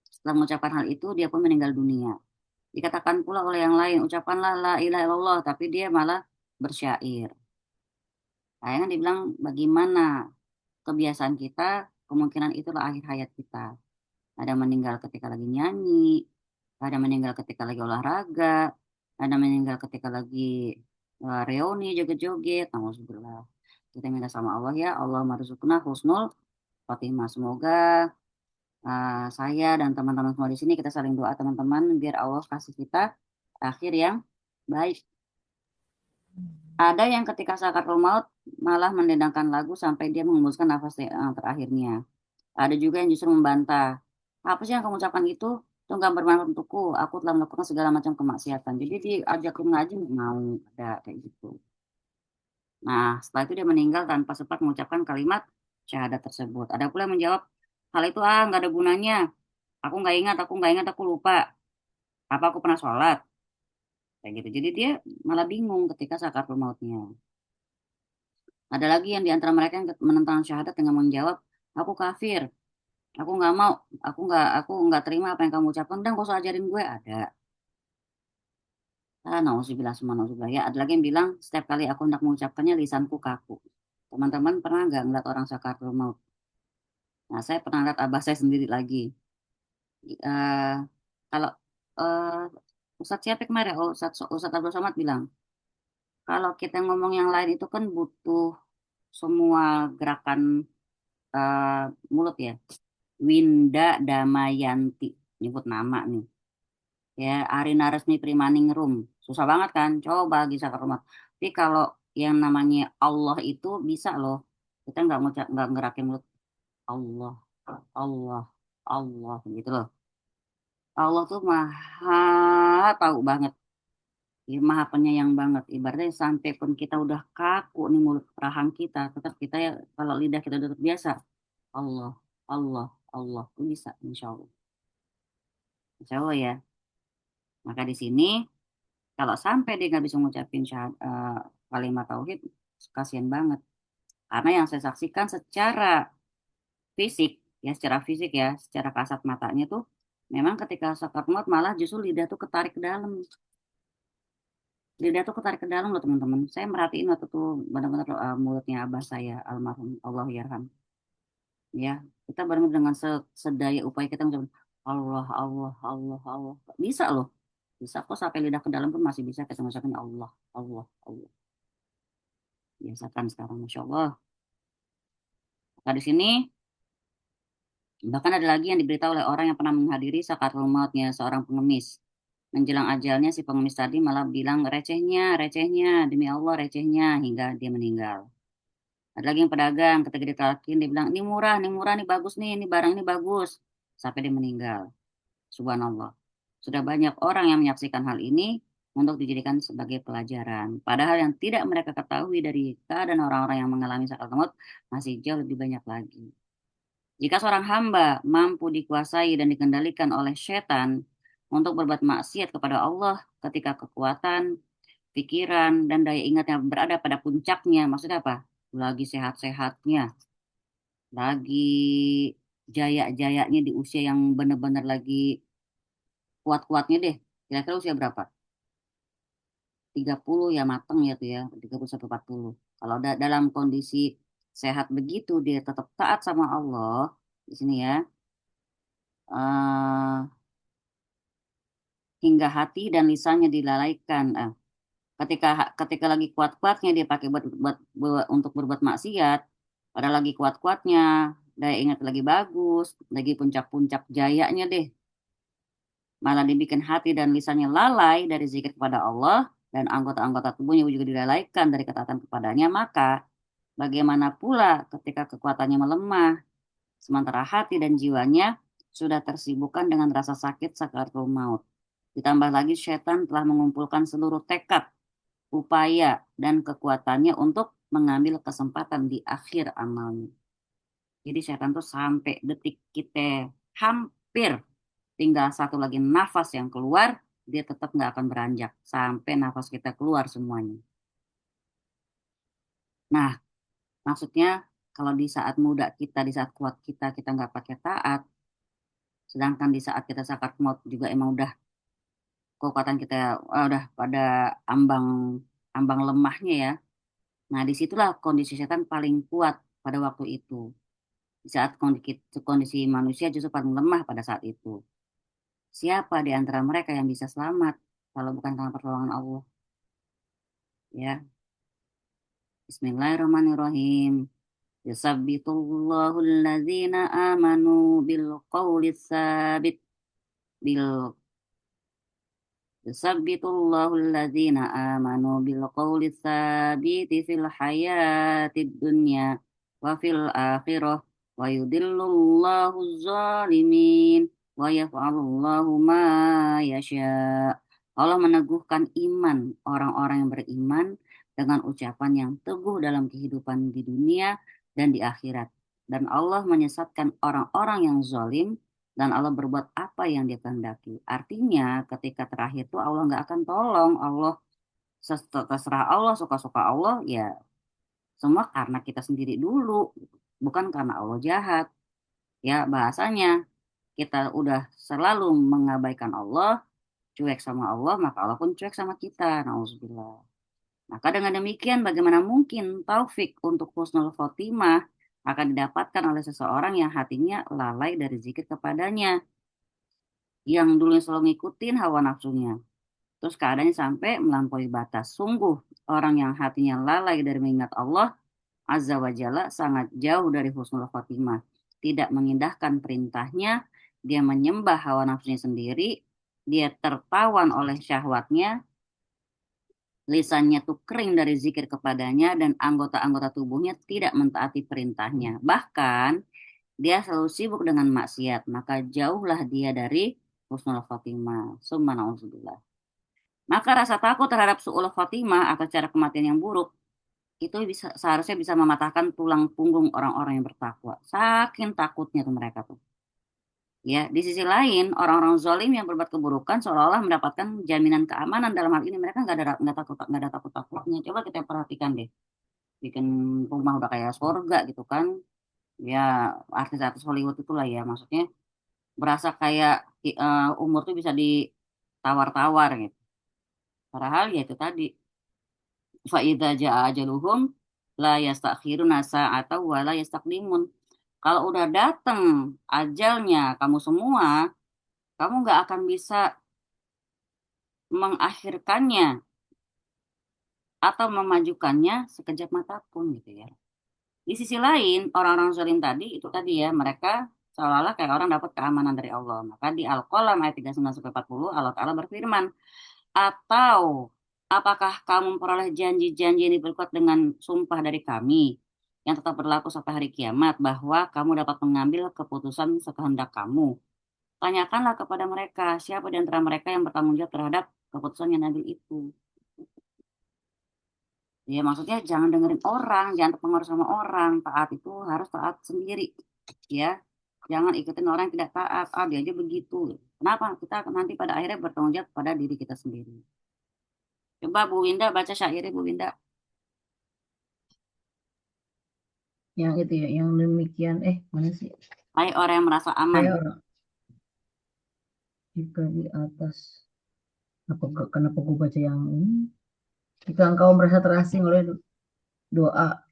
Setelah mengucapkan hal itu, dia pun meninggal dunia. Dikatakan pula oleh yang lain, ucapanlah la ilaha illallah, tapi dia malah bersyair. Akhirnya dibilang bagaimana kebiasaan kita, kemungkinan itulah akhir hayat kita. ada meninggal ketika lagi nyanyi, ada meninggal ketika lagi olahraga, ada meninggal ketika lagi reuni joget-joget. Alhamdulillah. Kita minta sama Allah ya, Allah marzuqna husnul khotimah. Semoga saya dan teman-teman semua di sini kita saling doa teman-teman biar Allah kasih kita akhir yang baik. Ada yang ketika sakaratul maut malah mendendangkan lagu sampai dia mengembuskan nafas terakhirnya. Ada juga yang justru membantah. Apa sih yang kamu ucapkan itu? Itu nggak bermanfaat untukku. Aku telah melakukan segala macam kemaksiatan. Jadi diajak ngaji nggak mau, ada kayak gitu. Nah, setelah itu dia meninggal tanpa sempat mengucapkan kalimat syahadat tersebut. Ada pula yang menjawab, hal itu nggak ada gunanya. Aku nggak ingat, aku lupa. Apa aku pernah sholat? Kayak gitu. Jadi dia malah bingung ketika sakaratul mautnya. Ada lagi yang di antara mereka yang menentang syahadat dengan menjawab, aku kafir, aku nggak mau, aku nggak terima apa yang kamu ucapkan, dan kau usah ajarin gue. Ada. Nauzubillah semua nauzubillah. Ya, ada lagi yang bilang, setiap kali aku hendak mengucapkannya, lisanku kaku. Teman-teman pernah nggak ngeliat orang sakaratul maut? Nah, saya pernah lihat abah saya sendiri lagi. Eh, kalau Ustadz siapa kemarin? Oh, Ustadz Abdul Somad bilang, kalau kita ngomong yang lain itu kan butuh semua gerakan eh, mulut ya. Winda Damayanti, nyebut nama nih. Ya, Arina Resmi Primaningrum. Susah banget kan? Coba bisa ke rumah. Tapi kalau yang namanya Allah itu bisa loh. Kita nggak ngerakin mulut Allah, Allah, Allah gitu loh. Allah tuh maha tahu banget. Ya, maha penyayang banget. Ibaratnya sampai pun kita udah kaku nih mulut rahang kita, tetap kita ya kalau lidah kita udah terbiasa. Allah, Allah, Allah tuh bisa, insya Allah. Insya Allah ya. Maka di sini kalau sampai dia nggak bisa ngucapin kalimat tauhid, kasihan banget. Karena yang saya saksikan fisik, secara fisik ya, secara kasat matanya tuh, memang ketika sakaratul maut malah justru lidah tuh ketarik ke dalam. Lidah tuh ketarik ke dalam loh teman-teman. Saya merhatiin waktu tuh benar-benar mulutnya abah saya, almarhum Allah yarham. Ya, kita benar-benar dengan sedaya upaya kita mengucapkan Allah, Allah, Allah, Allah. Bisa loh. Bisa kok sampai lidah ke dalam pun masih bisa kita ngucapin Allah, Allah, Allah. Biasakan sekarang, Masya Allah. Nah, di sini bahkan ada lagi yang diberitahu oleh orang yang pernah menghadiri sakaratul mautnya seorang pengemis. Menjelang ajalnya si pengemis tadi malah bilang recehnya, recehnya, demi Allah recehnya hingga dia meninggal. Ada lagi yang pedagang ketika ditalakin dia bilang ini murah, ini bagus nih, ini barang ini bagus. Sampai dia meninggal. Subhanallah. Sudah banyak orang yang menyaksikan hal ini untuk dijadikan sebagai pelajaran. Padahal yang tidak mereka ketahui dari keadaan orang-orang yang mengalami sakaratul maut masih jauh lebih banyak lagi. Jika seorang hamba mampu dikuasai dan dikendalikan oleh setan untuk berbuat maksiat kepada Allah ketika kekuatan, pikiran, dan daya ingatnya berada pada puncaknya, maksudnya apa? Lagi sehat-sehatnya, lagi jaya-jayanya di usia yang benar-benar lagi kuat-kuatnya deh. Kira-kira usia berapa? 30 ya mateng ya tuh ya, 30 sampai 40. Kalau dalam kondisi sehat begitu dia tetap taat sama Allah di sini ya. eh Hingga hati dan lisannya dilalaikan. Ketika ketika lagi kuat-kuatnya dia pakai untuk berbuat maksiat, pada lagi kuat-kuatnya, daya ingat lagi bagus, lagi puncak-puncak jayanya deh, malah dibikin hati dan lisannya lalai dari zikir kepada Allah dan anggota-anggota tubuhnya juga dilalaikan dari ketaatan kepadanya, maka bagaimana pula ketika kekuatannya melemah, sementara hati dan jiwanya sudah tersibukkan dengan rasa sakit sakaratul maut. Ditambah lagi setan telah mengumpulkan seluruh tekad, upaya, dan kekuatannya untuk mengambil kesempatan di akhir amalnya. Jadi setan tuh sampai detik kita hampir tinggal satu lagi nafas yang keluar, dia tetap nggak akan beranjak sampai nafas kita keluar semuanya. Nah, maksudnya kalau di saat muda kita, di saat kuat kita, kita nggak pakai taat, sedangkan di saat kita sakit maut juga emang udah kekuatan kita udah pada ambang ambang lemahnya ya. Nah, disitulah kondisi setan paling kuat pada waktu itu. Di saat kondisi manusia justru paling lemah pada saat itu. Siapa di antara mereka yang bisa selamat kalau bukan karena pertolongan Allah? Ya, Bismillahirrahmanirrahim. Yusabbitullahu alladzina amanu bil qawli tsabit bil Yusabbitullahu alladzina amanu bil qawli tsabiti fil hayatid dunya wa fil akhirah wa yudillullahu zalimin wa yaf'alullahu ma yasha. Allah meneguhkan iman orang-orang yang beriman dengan ucapan yang teguh dalam kehidupan di dunia dan di akhirat. Dan Allah menyesatkan orang-orang yang zalim dan Allah berbuat apa yang dia kehendaki. Artinya ketika terakhir tuh Allah nggak akan tolong. Allah terserah Allah, suka-suka Allah, ya semua karena kita sendiri dulu, bukan karena Allah jahat. Ya bahasanya kita udah selalu mengabaikan Allah, cuek sama Allah, maka Allah pun cuek sama kita. Nauzubillah. Maka dengan demikian bagaimana mungkin taufik untuk husnul khotimah akan didapatkan oleh seseorang yang hatinya lalai dari zikir kepadanya, yang dulunya selalu ngikutin hawa nafsunya. Terus keadaannya sampai melampaui batas. Sungguh orang yang hatinya lalai dari mengingat Allah Azza wa Jalla sangat jauh dari husnul khotimah. Tidak mengindahkan perintahnya, dia menyembah hawa nafsunya sendiri, dia tertawan oleh syahwatnya, lisannya tuh kering dari zikir kepadanya, dan anggota-anggota tubuhnya tidak mentaati perintahnya. Bahkan dia selalu sibuk dengan maksiat, maka jauhlah dia dari husnul khotimah. Summa na'udzubillah. Maka rasa takut terhadap su'ul khotimah atau cara kematian yang buruk itu seharusnya bisa mematahkan tulang punggung orang-orang yang bertakwa. Saking takutnya tuh mereka tuh. Ya, di sisi lain orang-orang zalim yang berbuat keburukan seolah-olah mendapatkan jaminan keamanan dalam hal ini, mereka nggak ada takutnya. Coba kita perhatikan deh, bikin rumah udah kayak surga gitu kan. Ya, artis-artis Hollywood itulah ya, maksudnya berasa kayak umur tuh bisa ditawar-tawar gitu. Padahal ya itu tadi, faida jaa ajaluhum la yastakhiruna sa'atan wa la yastaqdimun. Kalau udah datang ajalnya kamu semua, kamu nggak akan bisa mengakhirkannya atau memajukannya sekejap mata pun gitu ya. Di sisi lain, orang-orang zalim tadi itu tadi ya, mereka seolah-olah kayak orang dapat keamanan dari Allah. Maka di Al-Qalam ayat 39-40 Allah Ta'ala berfirman, atau apakah kamu memperoleh janji-janji yang diperkuat dengan sumpah dari kami yang tetap berlaku sampai hari kiamat, bahwa kamu dapat mengambil keputusan sekehendak kamu? Tanyakanlah kepada mereka, siapa di antara mereka yang bertanggung jawab terhadap keputusan yang diambil itu. Ya maksudnya jangan dengerin orang, jangan terpengaruh sama orang. Taat itu harus taat sendiri. Ya, jangan ikutin orang yang tidak taat. Ah, dia aja begitu. Kenapa? Kita nanti pada akhirnya bertanggung jawab pada diri kita sendiri. Coba Bu Winda baca syairnya Bu Winda. Yang itu ya, yang demikian. Mana sih? Hai orang yang merasa aman. Kayak orang jika di atas. Kenapa gue baca yang ini? Jika engkau merasa terasing oleh doa,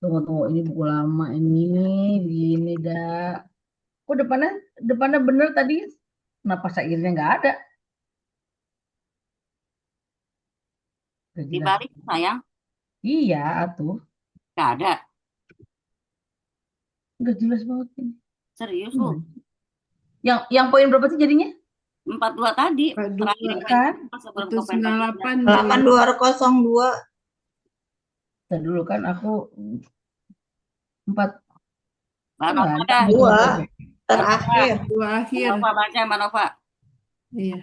tunggu ini buku lama ini, begini dah. Kok depannya bener tadi? Kenapa syairnya nggak ada? Gak Di jelas. balik sayang, Iya, tuh. gak ada. Nggak jelas banget ini. Serius lu. Yang poin berapa sih jadinya? 42 tadi. 42 Terakhir kan? sebelum ke poin 198 8202. Kita dulu kan aku 4. Mbak Kan Nova ada dah. Dua. buku. Terakhir. dua akhir. Mbak Nova baca Mbak Nova. Iya.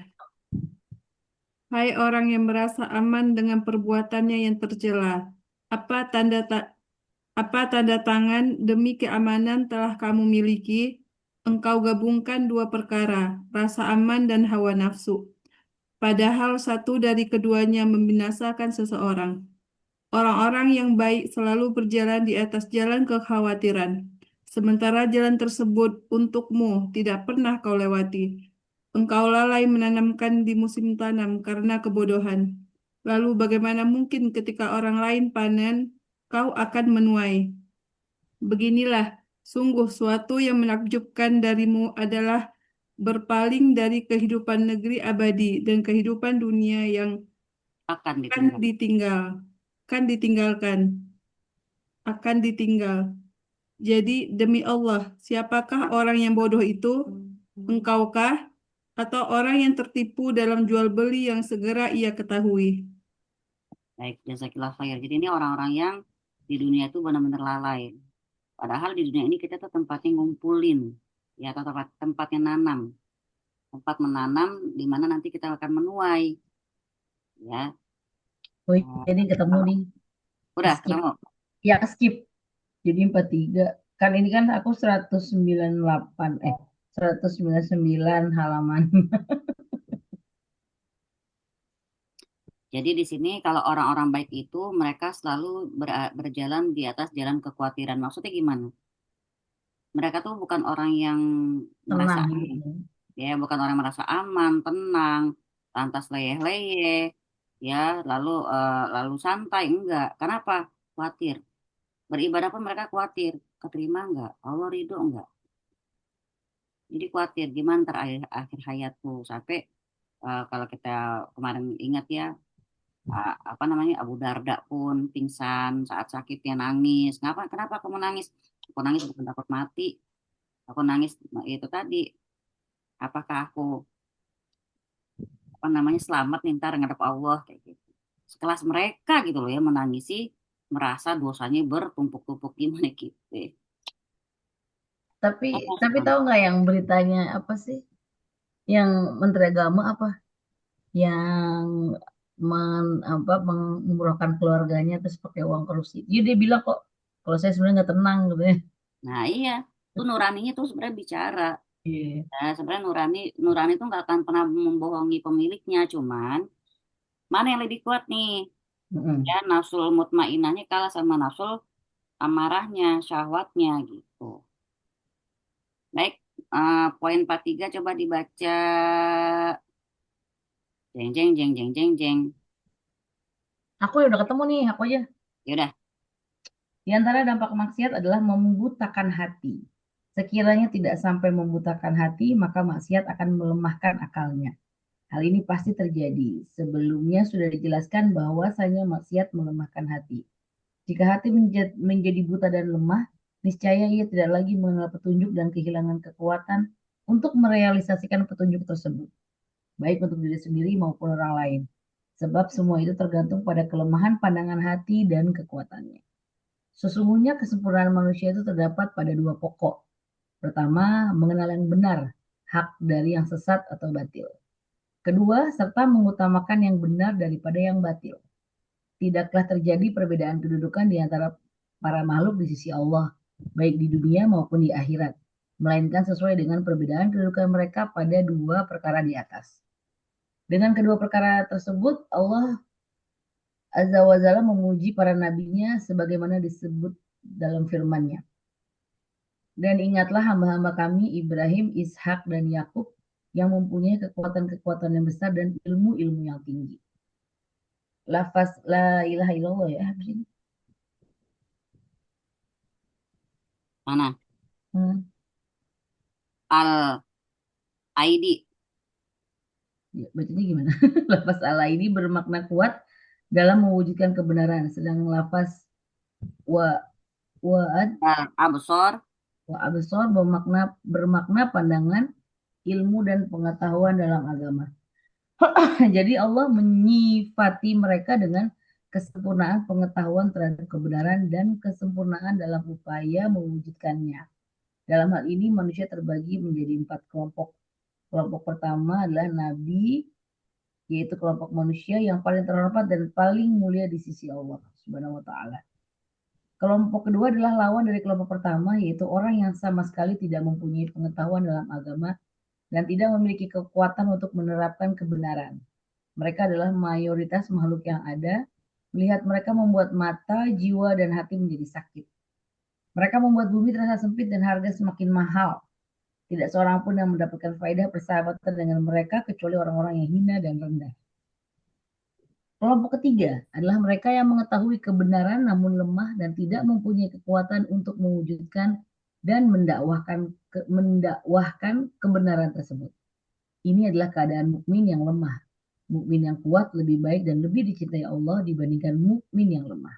Hai orang yang merasa aman dengan perbuatannya yang tercela. Apa tanda tangan demi keamanan telah kamu miliki? Engkau gabungkan dua perkara, rasa aman dan hawa nafsu. Padahal satu dari keduanya membinasakan seseorang. Orang-orang yang baik selalu berjalan di atas jalan kekhawatiran. Sementara jalan tersebut untukmu tidak pernah kau lewati. Engkau lalai menanamkan di musim tanam karena kebodohan. Lalu bagaimana mungkin ketika orang lain panen, kau akan menuai? Beginilah Sungguh suatu yang menakjubkan darimu adalah berpaling dari kehidupan negeri abadi dan kehidupan dunia yang Akan akan ditinggal. ditinggalkan, akan ditinggal. Jadi demi Allah, siapakah orang yang bodoh itu? Engkaukah? Atau orang yang tertipu dalam jual beli yang segera ia ketahui? Baik, jazakillah khair. Jadi ini orang-orang yang di dunia itu benar-benar lalai. Padahal di dunia ini kita tuh tempatnya ngumpulin, ya, atau tempatnya nanam. Tempat menanam di mana nanti kita akan menuai, ya. Woi, Nah, jadi ketemu kalau nih. udah Skip. ketemu. Ya, skip. Jadi 43. Kan ini kan aku 198. 199 halaman. Jadi di sini kalau orang-orang baik itu mereka selalu berjalan di atas jalan kekhawatiran. Maksudnya gimana? Mereka tuh bukan orang yang merasa Tenang hidupnya. ya, bukan orang yang merasa aman, tenang, lantas leyeh-leyeh, ya, lalu santai, enggak. Kenapa? Khawatir. Beribadah pun mereka khawatir, keterima enggak? Allah ridho enggak? Jadi khawatir gimana ntar akhir hayatku sampai kalau kita kemarin ingat ya, apa namanya, Abu Darda pun pingsan saat sakitnya, nangis. Kenapa kamu nangis? Aku nangis bukan takut mati. Aku nangis itu tadi, apakah aku apa namanya selamat nih ntar ngadep Allah kayak gitu. Sekelas mereka gitu loh ya menangisi, merasa dosanya bertumpuk-tumpuk gimana gitu. Tapi Apa tapi sekarang? tahu nggak yang beritanya apa sih? Yang Menteri Agama apa? Yang mengumrohkan keluarganya terus pakai uang korupsi. Jadi dia bilang kok kalau saya sebenarnya nggak tenang gitu ya. Nah iya, tuh nuraninya tuh sebenarnya bicara. Iya. Nah, sebenarnya nurani itu nggak akan pernah membohongi pemiliknya, cuman mana yang lebih kuat nih? Mm-mm. Ya, nafsul mutmainahnya kalah sama nafsul amarahnya, syahwatnya gitu. Baik, poin 43 coba dibaca. Jeng jeng jeng jeng jeng jeng. Aku ya udah ketemu nih, aku aja. Yaudah, Di antara dampak maksiat adalah membutakan hati. Sekiranya tidak sampai membutakan hati, maka maksiat akan melemahkan akalnya. Hal ini pasti terjadi. Sebelumnya sudah dijelaskan bahwasanya maksiat melemahkan hati. Jika hati menjadi buta dan lemah, niscaya ia tidak lagi mengenal petunjuk dan kehilangan kekuatan untuk merealisasikan petunjuk tersebut, baik untuk diri sendiri maupun orang lain. Sebab semua itu tergantung pada kelemahan pandangan hati dan kekuatannya. Sesungguhnya kesempurnaan manusia itu terdapat pada dua pokok. Pertama, mengenal yang benar, hak dari yang sesat atau batil. Kedua, serta mengutamakan yang benar daripada yang batil. Tidaklah terjadi perbedaan kedudukan di antara para makhluk di sisi Allah, baik di dunia maupun di akhirat, melainkan sesuai dengan perbedaan kedudukan mereka pada dua perkara di atas. Dengan kedua perkara tersebut, Allah Azza wa Jalla memuji para nabinya sebagaimana disebut dalam firman-Nya. Dan ingatlah hamba-hamba kami Ibrahim, Ishak, dan Yakub yang mempunyai kekuatan-kekuatan yang besar dan ilmu-ilmu yang tinggi. Lafaz la ilaha illallah ya, habis ini. mana? Hmm. Al ID. Ya, bacanya gimana? Lafaz Allah ini bermakna kuat dalam mewujudkan kebenaran, sedang lafaz wa wa'ad Absor. wa absor bermakna pandangan, ilmu dan pengetahuan dalam agama. Jadi Allah menyifati mereka dengan kesempurnaan pengetahuan terhadap kebenaran dan kesempurnaan dalam upaya mewujudkannya. Dalam hal ini manusia terbagi menjadi 4 kelompok. Kelompok pertama adalah nabi, yaitu kelompok manusia yang paling terhormat dan paling mulia di sisi Allah Subhanahu wa taala. Kelompok kedua adalah lawan dari kelompok pertama, yaitu orang yang sama sekali tidak mempunyai pengetahuan dalam agama dan tidak memiliki kekuatan untuk menerapkan kebenaran. Mereka adalah mayoritas makhluk yang ada. Melihat mereka membuat mata, jiwa, dan hati menjadi sakit. Mereka membuat bumi terasa sempit dan harga semakin mahal. Tidak seorang pun yang mendapatkan faedah persahabatan dengan mereka kecuali orang-orang yang hina dan rendah. Kelompok ketiga adalah mereka yang mengetahui kebenaran namun lemah dan tidak mempunyai kekuatan untuk mewujudkan dan mendakwahkan kebenaran tersebut. Ini adalah keadaan mukmin yang lemah. Mukmin yang kuat lebih baik dan lebih dicintai Allah dibandingkan mukmin yang lemah.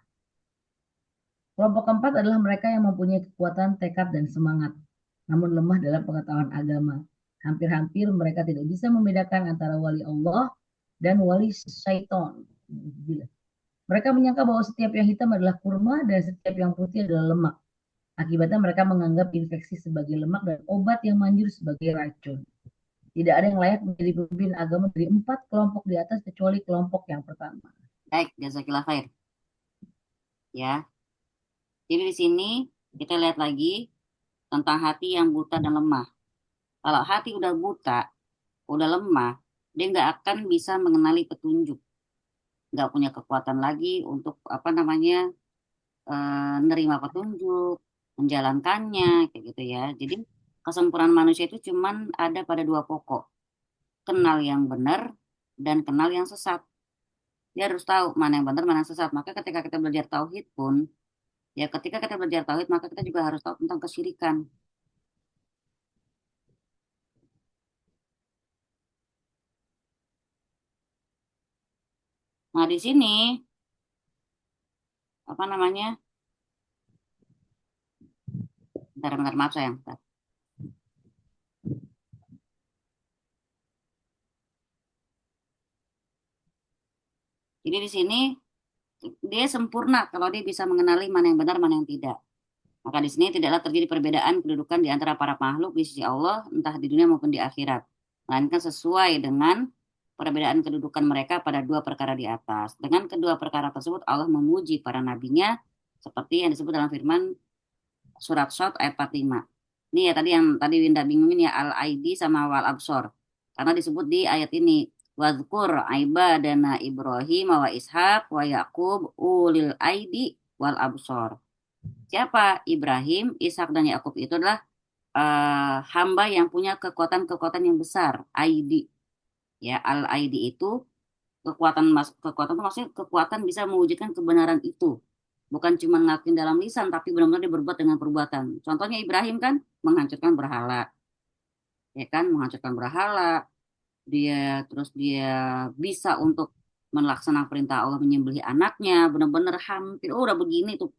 Kelompok keempat adalah mereka yang mempunyai kekuatan tekad dan semangat, namun lemah dalam pengetahuan agama. Hampir-hampir mereka tidak bisa membedakan antara wali Allah dan wali syaitan. Mereka menyangka bahwa setiap yang hitam adalah kurma dan setiap yang putih adalah lemak. Akibatnya mereka menganggap infeksi sebagai lemak dan obat yang manjur sebagai racun. Tidak ada yang layak menjadi pemimpin agama dari 4 kelompok di atas kecuali kelompok yang pertama. Baik, jazakillah khair. Ya. Jadi di sini kita lihat lagi tentang hati yang buta dan lemah. Kalau hati udah buta, udah lemah, dia nggak akan bisa mengenali petunjuk, nggak punya kekuatan lagi untuk nerima petunjuk, menjalankannya, kayak gitu ya. Jadi kesempurnaan manusia itu cuman ada pada 2 pokok, kenal yang benar dan kenal yang sesat. Dia harus tahu mana yang benar, mana yang sesat. Maka ketika kita belajar tauhid pun, ya ketika kita belajar tauhid, maka kita juga harus tahu tentang kesyirikan. Nah, di sini apa namanya? Bentar, maaf sayang. Bentar. Jadi di sini dia sempurna kalau dia bisa mengenali mana yang benar, mana yang tidak. Maka di sini tidaklah terjadi perbedaan kedudukan di antara para makhluk di sisi Allah, entah di dunia maupun di akhirat. Melainkan sesuai dengan perbedaan kedudukan mereka pada 2 perkara di atas. Dengan kedua perkara tersebut, Allah memuji para nabinya, seperti yang disebut dalam firman surat Shad ayat 45. Ini ya yang tadi Winda bingungin ya, Al-Aidi sama Wal Absor. Karena disebut di ayat ini, Wadhkur ibadana Ibrahim wa Ishaq wa Yaqub ulil aidi wal absor. Siapa Ibrahim, Ishak dan Yakub itu adalah hamba yang punya kekuatan-kekuatan yang besar, ID. Ya, al-ID itu kekuatan itu maksudnya kekuatan bisa mewujudkan kebenaran itu. Bukan cuma ngakuin dalam lisan tapi benar-benar dia berbuat dengan perbuatan. Contohnya Ibrahim kan menghancurkan berhala. Ya kan, menghancurkan berhala. Dia bisa untuk melaksanakan perintah Allah menyembelih anaknya, benar-benar hampir udah begini tuh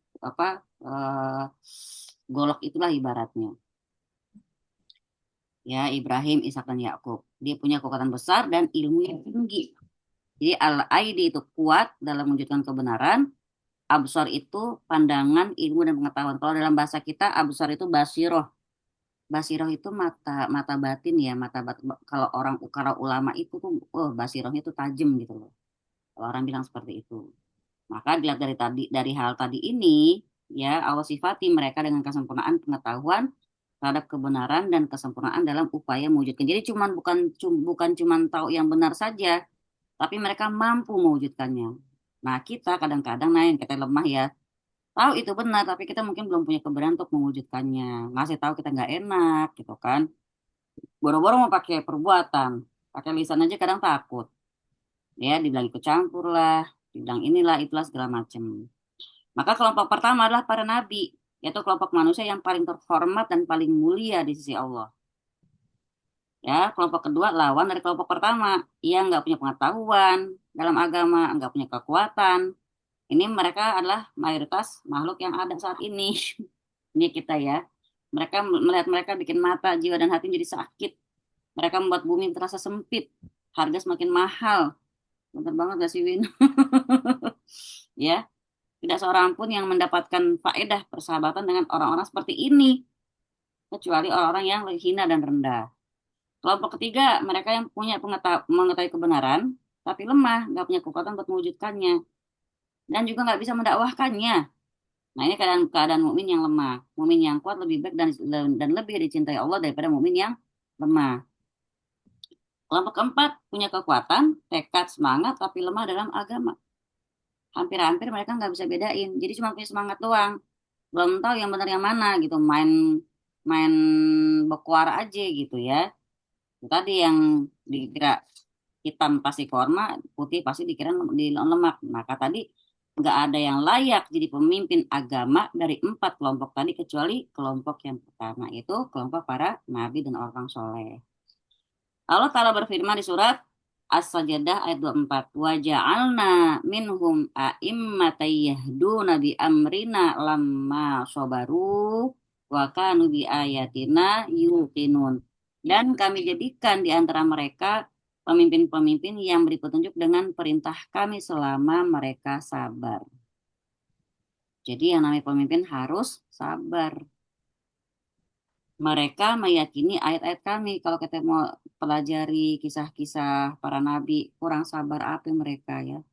golok itulah ibaratnya. Ya, Ibrahim, Ishak dan Yakub. Dia punya kekuatan besar dan ilmu yang tinggi. Jadi al-aidi itu kuat dalam mewujudkan kebenaran. Absor itu pandangan, ilmu dan pengetahuan. Kalau dalam bahasa kita absor itu basiroh. Basiroh itu mata batin ya, kalau ulama itu tuh basirohnya itu tajam gitu loh. Kalau orang bilang seperti itu. Maka dilihat dari hal tadi ini, ya Allah sifati mereka dengan kesempurnaan pengetahuan terhadap kebenaran dan kesempurnaan dalam upaya mewujudkan. Jadi bukan cuman tahu yang benar saja, tapi mereka mampu mewujudkannya. Nah, kita kadang-kadang yang kita lemah ya, tahu itu benar, tapi kita mungkin belum punya keberanian untuk mewujudkannya. Ngasih tahu kita nggak enak, gitu kan. Boro-boro mau pakai perbuatan, pakai lisan aja kadang takut. Ya, dibilang ikut campur lah, dibilang inilah, itulah, segala macam. Maka kelompok pertama adalah para nabi, yaitu kelompok manusia yang paling terhormat dan paling mulia di sisi Allah. Ya, kelompok kedua lawan dari kelompok pertama, yang nggak punya pengetahuan dalam agama, nggak punya kekuatan. Ini mereka adalah mayoritas makhluk yang ada saat ini. Ini kita ya. Melihat mereka bikin mata, jiwa dan hati jadi sakit. Mereka membuat bumi terasa sempit. Harga semakin mahal. Bener banget gak sih, Win? Ya, tidak seorang pun yang mendapatkan faedah persahabatan dengan orang-orang seperti ini. Kecuali orang-orang yang hina dan rendah. Kelompok ketiga, mereka yang punya mengetahui kebenaran, tapi lemah, nggak punya kekuatan buat mewujudkannya. Dan juga nggak bisa mendakwahkannya. Nah, ini keadaan mukmin yang lemah. Mukmin yang kuat lebih baik dan lebih dicintai Allah daripada mukmin yang lemah. Kelompok keempat punya kekuatan, tekad, semangat, tapi lemah dalam agama. Hampir-hampir mereka nggak bisa bedain. Jadi cuma punya semangat doang. Belum tahu yang benar yang mana gitu. Main bekuara aja gitu ya. Itu tadi yang dikira hitam pasti korma, putih pasti dikira di lemak. Maka tadi nggak ada yang layak jadi pemimpin agama dari 4 kelompok tadi kecuali kelompok yang pertama, itu kelompok para nabi dan orang soleh. Allah Ta'ala berfirman di surat As-Sajdah ayat 24, wa ja'alna minhum a'immatan yahduna bi amrina lamma sabaru wa kanu bi ayatina yuqinun. Dan kami jadikan di antara mereka pemimpin-pemimpin yang beri petunjuk dengan perintah kami selama mereka sabar. Jadi yang namanya pemimpin harus sabar. Mereka meyakini ayat-ayat kami. Kalau kita mau pelajari kisah-kisah para nabi, kurang sabar apa mereka ya.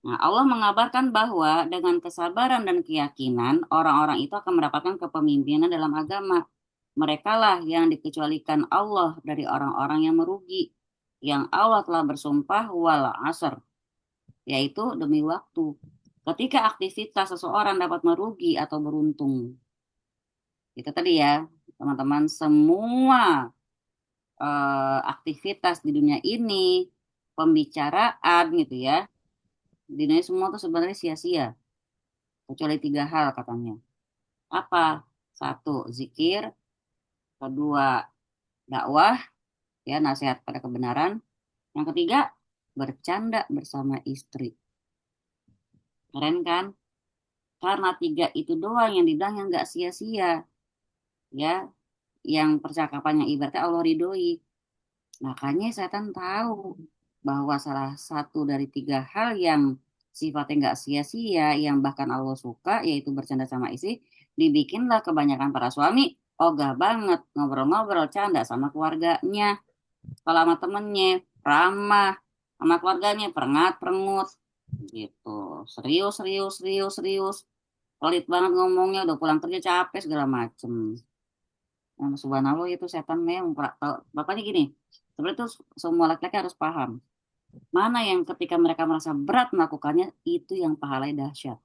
Nah, Allah mengabarkan bahwa dengan kesabaran dan keyakinan, orang-orang itu akan mendapatkan kepemimpinan dalam agama. Mereka lah yang dikecualikan Allah dari orang-orang yang merugi. Yang Allah telah bersumpah wal asr, yaitu demi waktu. Ketika aktivitas seseorang dapat merugi atau beruntung. Itu tadi ya, teman-teman, semua aktivitas di dunia ini, pembicaraan gitu ya, di dunia semua tuh sebenarnya sia-sia. Kecuali 3 hal katanya. Apa? 1, zikir. 2, dakwah, ya, nasihat pada kebenaran. Yang ketiga, bercanda bersama istri. Keren kan? Karena 3 itu doang yang dibilang yang nggak sia-sia. Ya, yang percakapannya ibaratnya Allah ridhoi. Makanya setan tahu bahwa salah satu dari 3 hal yang sifatnya nggak sia-sia, yang bahkan Allah suka, yaitu bercanda sama istri, dibikinlah kebanyakan para suami ogah banget ngobrol-ngobrol canda sama keluarganya, kalau sama temennya ramah, sama keluarganya perengat-perengut, gitu, serius, serius, serius, serius, pelit banget ngomongnya, udah pulang kerja capek segala macem. Yang subhanallah itu setan memang bapaknya gini. Sebenarnya itu semua laki-laki harus paham. Mana yang ketika mereka merasa berat melakukannya, itu yang pahalanya dahsyat.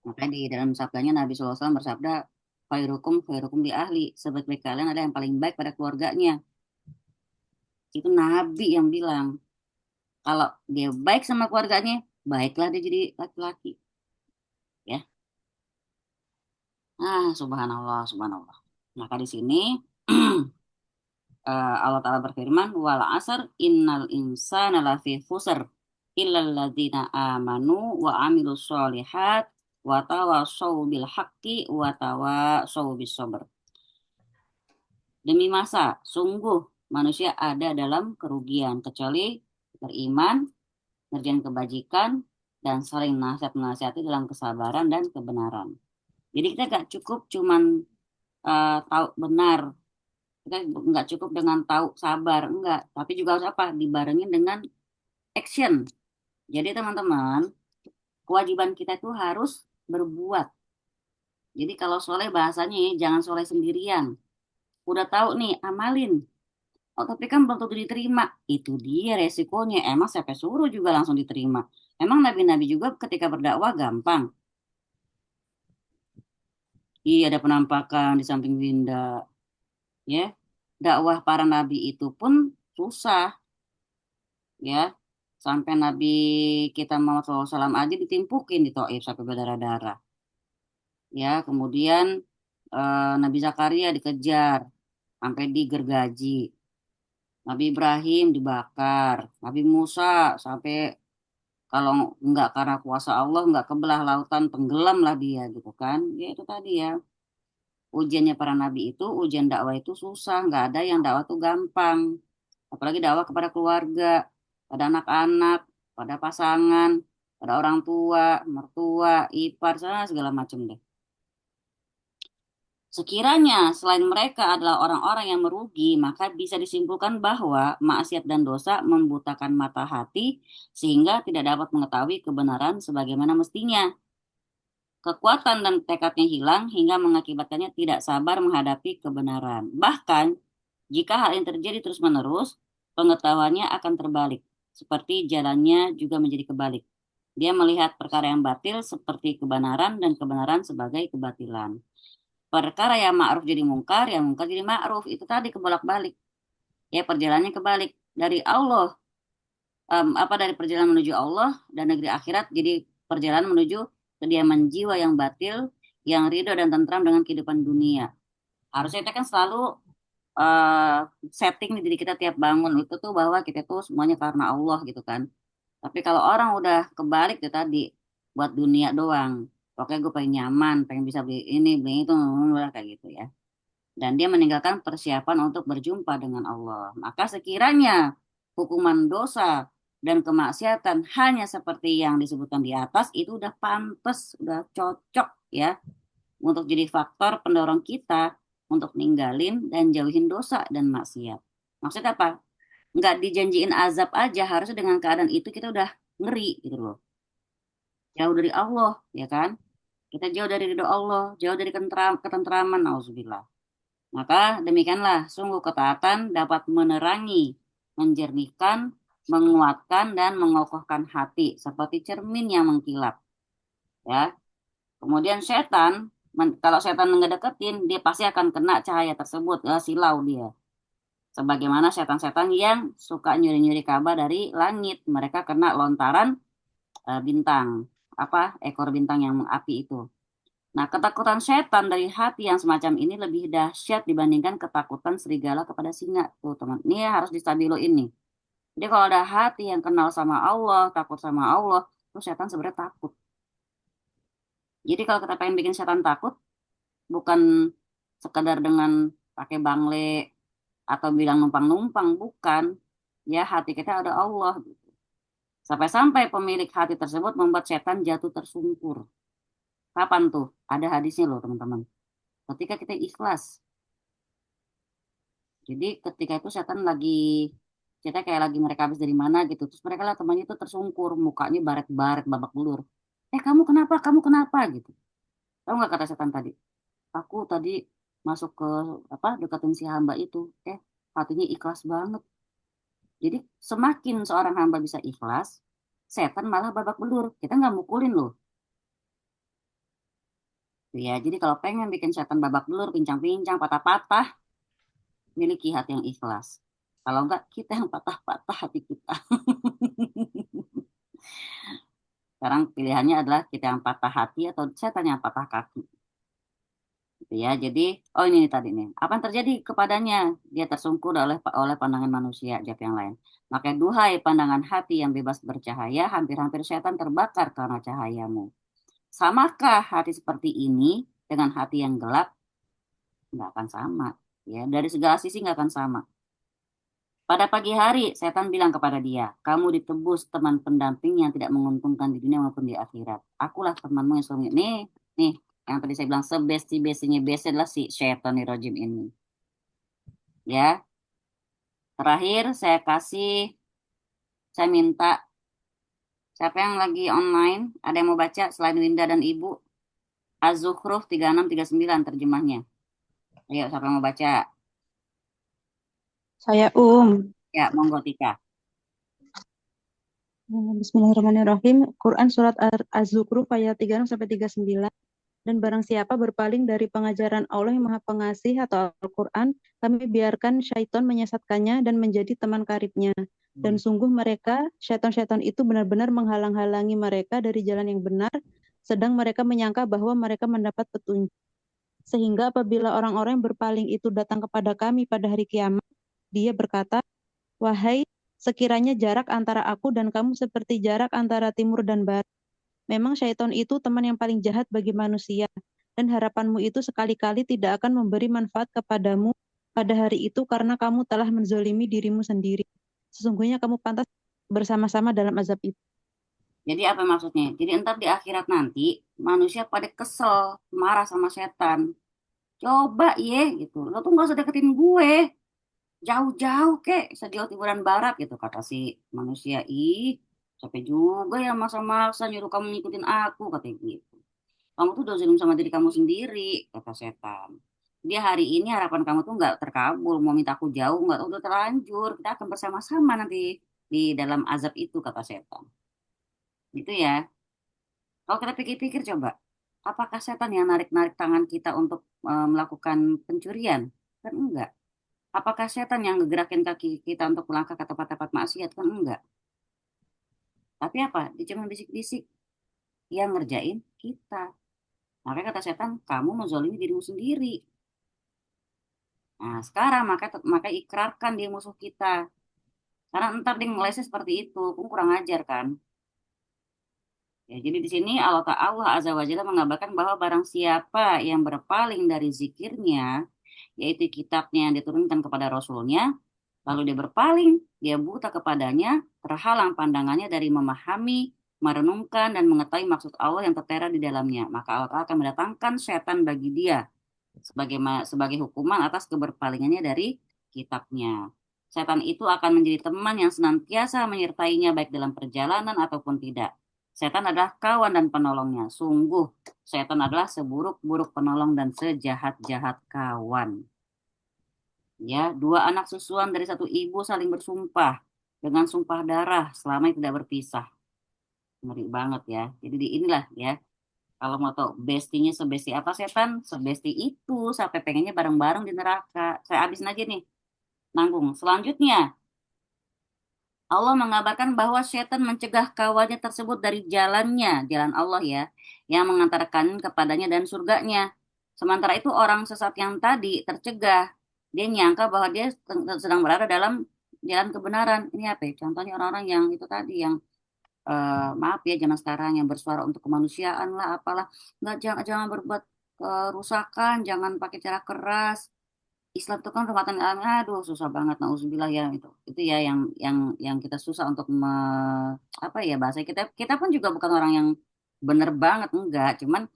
Makanya di dalam sabdanya Nabi SAW bersabda, khairukum di ahli. Sebaik-baik kalian ada yang paling baik pada keluarganya. Itu Nabi yang bilang. Kalau dia baik sama keluarganya, baiklah dia jadi laki-laki. Ya. Subhanallah, subhanallah. Maka di sini Allah Ta'ala berfirman, wal asr innal insana lafi khusr illal ladzina amanu wa amilus solihat wa tawassaw bil haqqi wa tawassaw bis sabr. Demi masa, sungguh manusia ada dalam kerugian kecuali beriman, ngerjain kebajikan, dan saling nasihat-nasihati dalam kesabaran dan kebenaran. Jadi kita gak cukup cuman tahu benar, kita nggak cukup dengan tahu sabar, enggak, tapi juga harus apa, dibarengin dengan action. Jadi teman-teman, kewajiban kita itu harus berbuat. Jadi kalau soleh bahasanya jangan soleh sendirian. Udah tahu nih, amalin. Oh tapi kan belum tentu diterima. Itu dia resikonya. Emang siapa suruh juga langsung diterima. Emang nabi-nabi juga ketika berdakwah gampang. Iya, ada penampakan di samping winda. Ya, dakwah para nabi itu pun susah. Ya, sampai Nabi kita Muhammad SAW aja ditimpukin di Taif sampai berdarah-darah. Ya, kemudian Nabi Zakaria dikejar sampai digergaji. Nabi Ibrahim dibakar. Nabi Musa sampai kalau nggak karena kuasa Allah nggak kebelah lautan, tenggelam lah dia gitu kan. Ya itu tadi ya. Ujiannya para nabi itu, ujian dakwah itu susah. Nggak ada yang dakwah tuh gampang. Apalagi dakwah kepada keluarga, pada anak-anak, pada pasangan, pada orang tua, mertua, ipar, segala macam deh. Sekiranya selain mereka adalah orang-orang yang merugi, maka bisa disimpulkan bahwa maksiat dan dosa membutakan mata hati sehingga tidak dapat mengetahui kebenaran sebagaimana mestinya. Kekuatan dan tekadnya hilang hingga mengakibatkannya tidak sabar menghadapi kebenaran. Bahkan, jika hal yang terjadi terus-menerus, pengetahuannya akan terbalik. Seperti jalannya juga menjadi kebalik. Dia melihat perkara yang batil seperti kebenaran dan kebenaran sebagai kebatilan. Perkara yang ma'ruf jadi mungkar, yang mungkar jadi ma'ruf. Itu tadi kebolak-balik. Ya, perjalanannya kebalik. Dari Allah dari perjalanan menuju Allah dan negeri akhirat, jadi perjalanan menuju kediaman jiwa yang batil, yang ridho dan tentram dengan kehidupan dunia. Harusnya kita kan selalu setting di diri kita tiap bangun itu tuh bahwa kita tuh semuanya karena Allah gitu kan. Tapi kalau orang udah kebalik tuh tadi, buat dunia doang. Pokoknya gue pengen nyaman, pengen bisa beli ini, beli itu, kayak gitu ya. Dan dia meninggalkan persiapan untuk berjumpa dengan Allah. Maka sekiranya hukuman dosa dan kemaksiatan hanya seperti yang disebutkan di atas, itu udah pantas, udah cocok ya untuk jadi faktor pendorong kita untuk ninggalin dan jauhin dosa dan maksiat. Maksudnya apa? Nggak dijanjiin azab aja, harusnya dengan keadaan itu kita udah ngeri gitu loh. Jauh dari Allah, ya kan? Kita jauh dari ridho Allah, jauh dari ketentraman, nauzubillah. Maka demikianlah, sungguh ketaatan dapat menerangi, menjernihkan, menguatkan, dan mengokohkan hati, seperti cermin yang mengkilap. Ya, kemudian setan, kalau setan ngedeketin, dia pasti akan kena cahaya tersebut, ya, silau dia. Sebagaimana setan-setan yang suka nyuri-nyuri kabar dari langit, mereka kena lontaran bintang, ekor bintang yang api itu. Nah, ketakutan setan dari hati yang semacam ini lebih dahsyat dibandingkan ketakutan serigala kepada singa. Tuh, teman. Ini harus distabilo ini. Jadi kalau ada hati yang kenal sama Allah, takut sama Allah, tuh setan sebenarnya takut. Jadi kalau kita pengen bikin setan takut, bukan sekedar dengan pakai bangle atau bilang numpang-numpang, bukan. Ya, hati kita ada Allah. Sampai-sampai pemilik hati tersebut membuat setan jatuh tersungkur. Kapan tuh? Ada hadisnya loh, teman-teman. Ketika kita ikhlas. Jadi ketika itu setan lagi, kita kayak lagi mereka habis dari mana gitu. Terus mereka lah temannya itu tersungkur, mukanya baret-baret, babak belur. Kamu kenapa? Kamu kenapa? Gitu. Tahu nggak kata setan tadi? Aku tadi masuk ke deketin si hamba itu. Hatinya ikhlas banget. Jadi semakin seorang hamba bisa ikhlas, setan malah babak belur. Kita nggak mukulin loh. Ya, jadi kalau pengen bikin setan babak belur, pincang-pincang, patah-patah, miliki hati yang ikhlas. Kalau enggak, kita yang patah-patah hati kita. Sekarang pilihannya adalah kita yang patah hati atau setan yang patah kaki. Gitu ya. Jadi, ini tadi nih. Apa yang terjadi kepadanya? Dia tersungkur oleh pandangan manusia, jawab yang lain. Maka duhai pandangan hati yang bebas bercahaya, hampir-hampir setan terbakar karena cahayamu. Samakah hati seperti ini dengan hati yang gelap? Nggak akan sama. Ya, dari segala sisi nggak akan sama. Pada pagi hari, setan bilang kepada dia, kamu ditebus teman pendamping yang tidak menguntungkan di dunia maupun di akhirat. Akulah temanmu yang selalu nih, yang tadi saya bilang sebesti-bestinya besti adalah si setan rajim ini. Ya, terakhir saya minta siapa yang lagi online, ada yang mau baca selain Winda dan Ibu, Az-Zukhruf 3639 terjemahnya. Ayo, siapa yang mau baca? Saya Ya, monggo Tika. Bismillahirrahmanirrahim. Quran Surat Az-Zukhruf ayat 36 sampai 39. Dan barang siapa berpaling dari pengajaran Allah yang Maha Pengasih atau Al-Quran, kami biarkan syaitan menyesatkannya dan menjadi teman karibnya. Dan sungguh mereka, syaitan-syaitan itu benar-benar menghalang-halangi mereka dari jalan yang benar, sedang mereka menyangka bahwa mereka mendapat petunjuk. Sehingga apabila orang-orang yang berpaling itu datang kepada kami pada hari kiamat, dia berkata, wahai, sekiranya jarak antara aku dan kamu seperti jarak antara timur dan barat. Memang syaitan itu teman yang paling jahat bagi manusia, dan harapanmu itu sekali-kali tidak akan memberi manfaat kepadamu pada hari itu karena kamu telah menzolimi dirimu sendiri. Sesungguhnya kamu pantas bersama-sama dalam azab itu. Jadi apa maksudnya? Jadi entar di akhirat nanti manusia pada kesel, marah sama setan. Coba gitu. Lo tuh gak usah deketin gue. Jauh-jauh kek, sejauh timuran barat gitu kata si manusia. Ih, capek juga ya masa-masa nyuruh kamu ngikutin aku katanya gitu. Kamu tuh udah zalim sama diri kamu sendiri, kata setan. Dia hari ini harapan kamu tuh nggak terkabul, mau minta aku jauh nggak udah terlanjur. Kita akan bersama-sama nanti di dalam azab itu, kata setan. Gitu ya. Kalau kita pikir-pikir coba, apakah setan yang narik-narik tangan kita untuk melakukan pencurian? Kan enggak. Apakah setan yang ngegerakin kaki kita untuk melangkah ke tempat-tempat maksiat? Kan enggak. Tapi apa? Dia cuma bisik-bisik yang ngerjain kita. Makanya kata setan, kamu menzalimi dirimu sendiri. Nah, sekarang maka ikrarkan dia musuh kita. Karena ntar dia ngelesnya seperti itu, pun kurang ajar kan. Ya, jadi di sini Allah Azza wa Jalla mengabarkan bahwa barang siapa yang berpaling dari zikirnya, yaitu kitabnya yang diturunkan kepada Rasulnya, lalu dia berpaling, dia buta kepadanya, terhalang pandangannya dari memahami, merenungkan, dan mengetahui maksud Allah yang tertera di dalamnya. Maka Allah Ta'ala akan mendatangkan setan bagi dia sebagai hukuman atas keberpalingannya dari kitabnya. Setan itu akan menjadi teman yang senantiasa menyertainya baik dalam perjalanan ataupun tidak. Setan adalah kawan dan penolongnya. Sungguh, setan adalah seburuk-buruk penolong dan sejahat-jahat kawan. Ya, dua anak susuan dari satu ibu saling bersumpah dengan sumpah darah selama tidak berpisah. Ngeri banget ya. Jadi inilah ya. Kalau mau tahu bestinya sebesti apa setan, sebesti itu sampai pengennya bareng-bareng di neraka. Saya habisin aja nih, nanggung. Selanjutnya, Allah mengabarkan bahwa setan mencegah kawannya tersebut dari jalannya, jalan Allah ya, yang mengantarkan kepadanya dan surganya. Sementara itu orang sesat yang tadi tercegah, dia nyangka bahwa dia sedang berada dalam jalan kebenaran. Ini apa ya? Contohnya orang-orang yang itu tadi, yang maaf ya zaman sekarang yang bersuara untuk kemanusiaan lah, apalah, nggak jangan berbuat kerusakan, jangan pakai cara keras. Islam itu kan rahmatan lil alamin. Aduh, susah banget, nauzubillah ya itu ya yang kita susah untuk apa ya bahasa kita pun juga bukan orang yang benar banget, enggak, cuman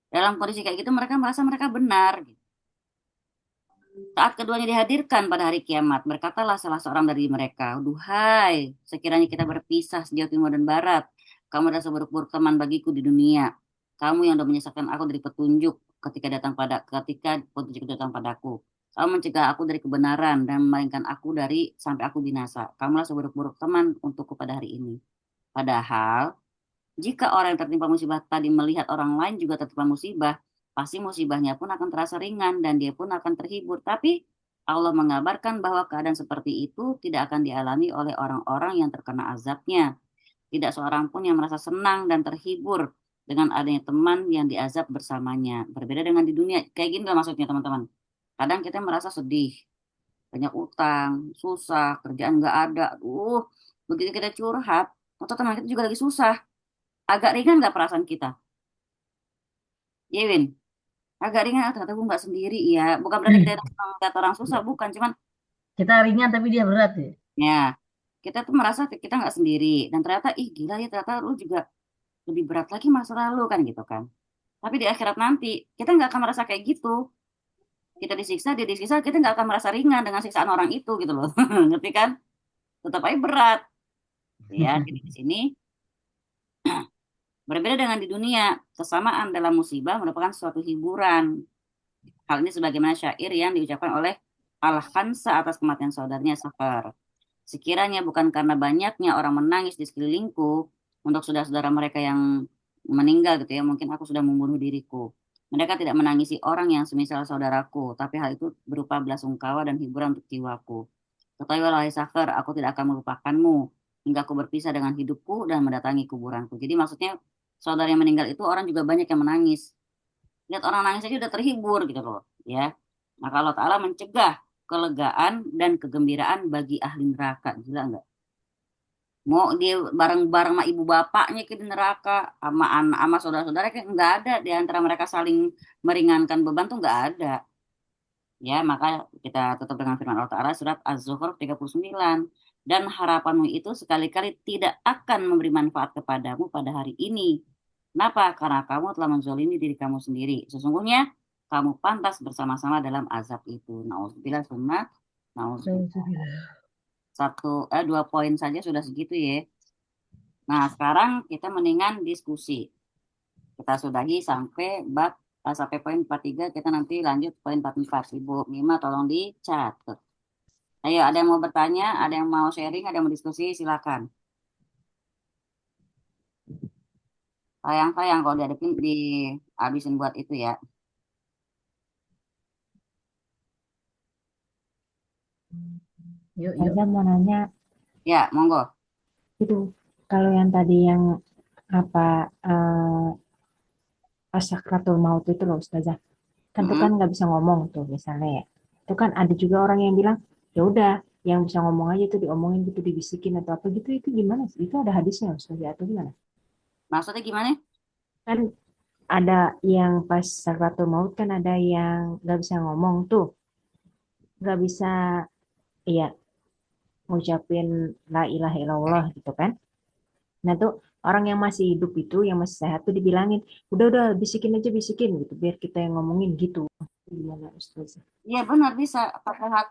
dalam kondisi kayak gitu mereka merasa mereka benar gitu. Saat keduanya dihadirkan pada hari kiamat, berkatalah salah seorang dari mereka, duhai, sekiranya kita berpisah sejauh timur dan barat, kamu adalah seburuk-buruk teman bagiku di dunia. Kamu yang sudah menyesatkan aku dari petunjuk ketika petunjuk datang padaku. Kamu mencegah aku dari kebenaran dan memalingkan aku dari sampai aku binasa. Kamulah seburuk-buruk teman untukku pada hari ini. Padahal jika orang yang tertimpa musibah tadi melihat orang lain juga tertimpa musibah, pasti musibahnya pun akan terasa ringan dan dia pun akan terhibur. Tapi Allah mengabarkan bahwa keadaan seperti itu tidak akan dialami oleh orang-orang yang terkena azabnya. Tidak seorang pun yang merasa senang dan terhibur dengan adanya teman yang diazab bersamanya. Berbeda dengan di dunia. Kayak gini lah maksudnya teman-teman. Kadang kita merasa sedih, banyak utang, susah, kerjaan nggak ada. Begitu kita curhat, atau teman kita juga lagi susah. Agak ringan nggak perasaan kita? Iya, Win. Agak ringan, ternyata gue nggak sendiri ya. Bukan berarti kita lihat orang susah, bukan. Cuman Kita ringan tapi dia berat ya. ya, kita tuh merasa kita nggak sendiri. Dan ternyata, ih gila ya, ternyata lu juga lebih berat lagi masalah lu kan gitu kan. Tapi di akhirat nanti, kita nggak akan merasa kayak gitu. Kita disiksa, dia disiksa, kita nggak akan merasa ringan dengan siksaan orang itu gitu loh. Ngerti kan? Tetap aja berat. Ya, jadi di sini berbeda dengan di dunia, kesamaan dalam musibah merupakan suatu hiburan. Hal ini sebagaimana syair yang diucapkan oleh Al-Khansa atas kematian saudaranya Safar. Sekiranya bukan karena banyaknya orang menangis di sekelilingku untuk saudara-saudara mereka yang meninggal gitu ya, mungkin aku sudah membunuh diriku. Mereka tidak menangisi orang yang semisal saudaraku, tapi hal itu berupa belasungkawa dan hiburan untuk jiwaku. Ketahuilah wahai Safar, aku tidak akan melupakanmu hingga aku berpisah dengan hidupku dan mendatangi kuburanku. Jadi maksudnya saudara yang meninggal itu orang juga banyak yang menangis. Lihat orang nangis aja udah terhibur gitu loh, ya. Maka Allah Ta'ala mencegah kelegaan dan kegembiraan bagi ahli neraka. Gila nggak? Mau dia bareng-bareng sama ibu bapaknya ke neraka, sama anak, sama saudara-saudara kayak nggak ada di antara mereka saling meringankan beban tuh nggak ada. Ya, maka kita tutup dengan firman Allah Ta'ala surat Az-Zukhruf 39. Dan harapanmu itu sekali-kali tidak akan memberi manfaat kepadamu pada hari ini. Kenapa? Karena kamu telah menzolimi diri kamu sendiri. Sesungguhnya kamu pantas bersama-sama dalam azab itu. Nauzubillah summa nauzubillah. Dua poin saja sudah segitu ya. Nah, sekarang kita mendingan diskusi. Kita sudahi sampai poin 43, kita nanti lanjut poin 44. Ibu Mima tolong dicatat. Ayo, ada yang mau bertanya, ada yang mau sharing, ada yang mau diskusi, silakan. Sayang kalau dihabisin buat itu ya. Yuk. Saya mau nanya, Ya, monggo. itu Kalau yang tadi yang apa pas sakratul maut itu loh Ustazah, kan itu kan nggak bisa ngomong tuh misalnya ya. Itu kan ada juga orang yang bilang ya udah yang bisa ngomong aja tuh diomongin gitu, dibisikin atau apa gitu, itu gimana sih? Itu ada hadisnya Ustazah atau gimana? Maksudnya gimana? Kan ada yang pas sakratul maut kan ada yang nggak bisa ngomong tuh, nggak bisa iya ngucapin la ilaha illallah gitu kan. Nah tuh orang yang masih hidup itu, yang masih sehat tuh dibilangin, udah bisikin aja bisikin gitu, biar kita yang ngomongin gitu. Gimana Ustaz? Iya benar bisa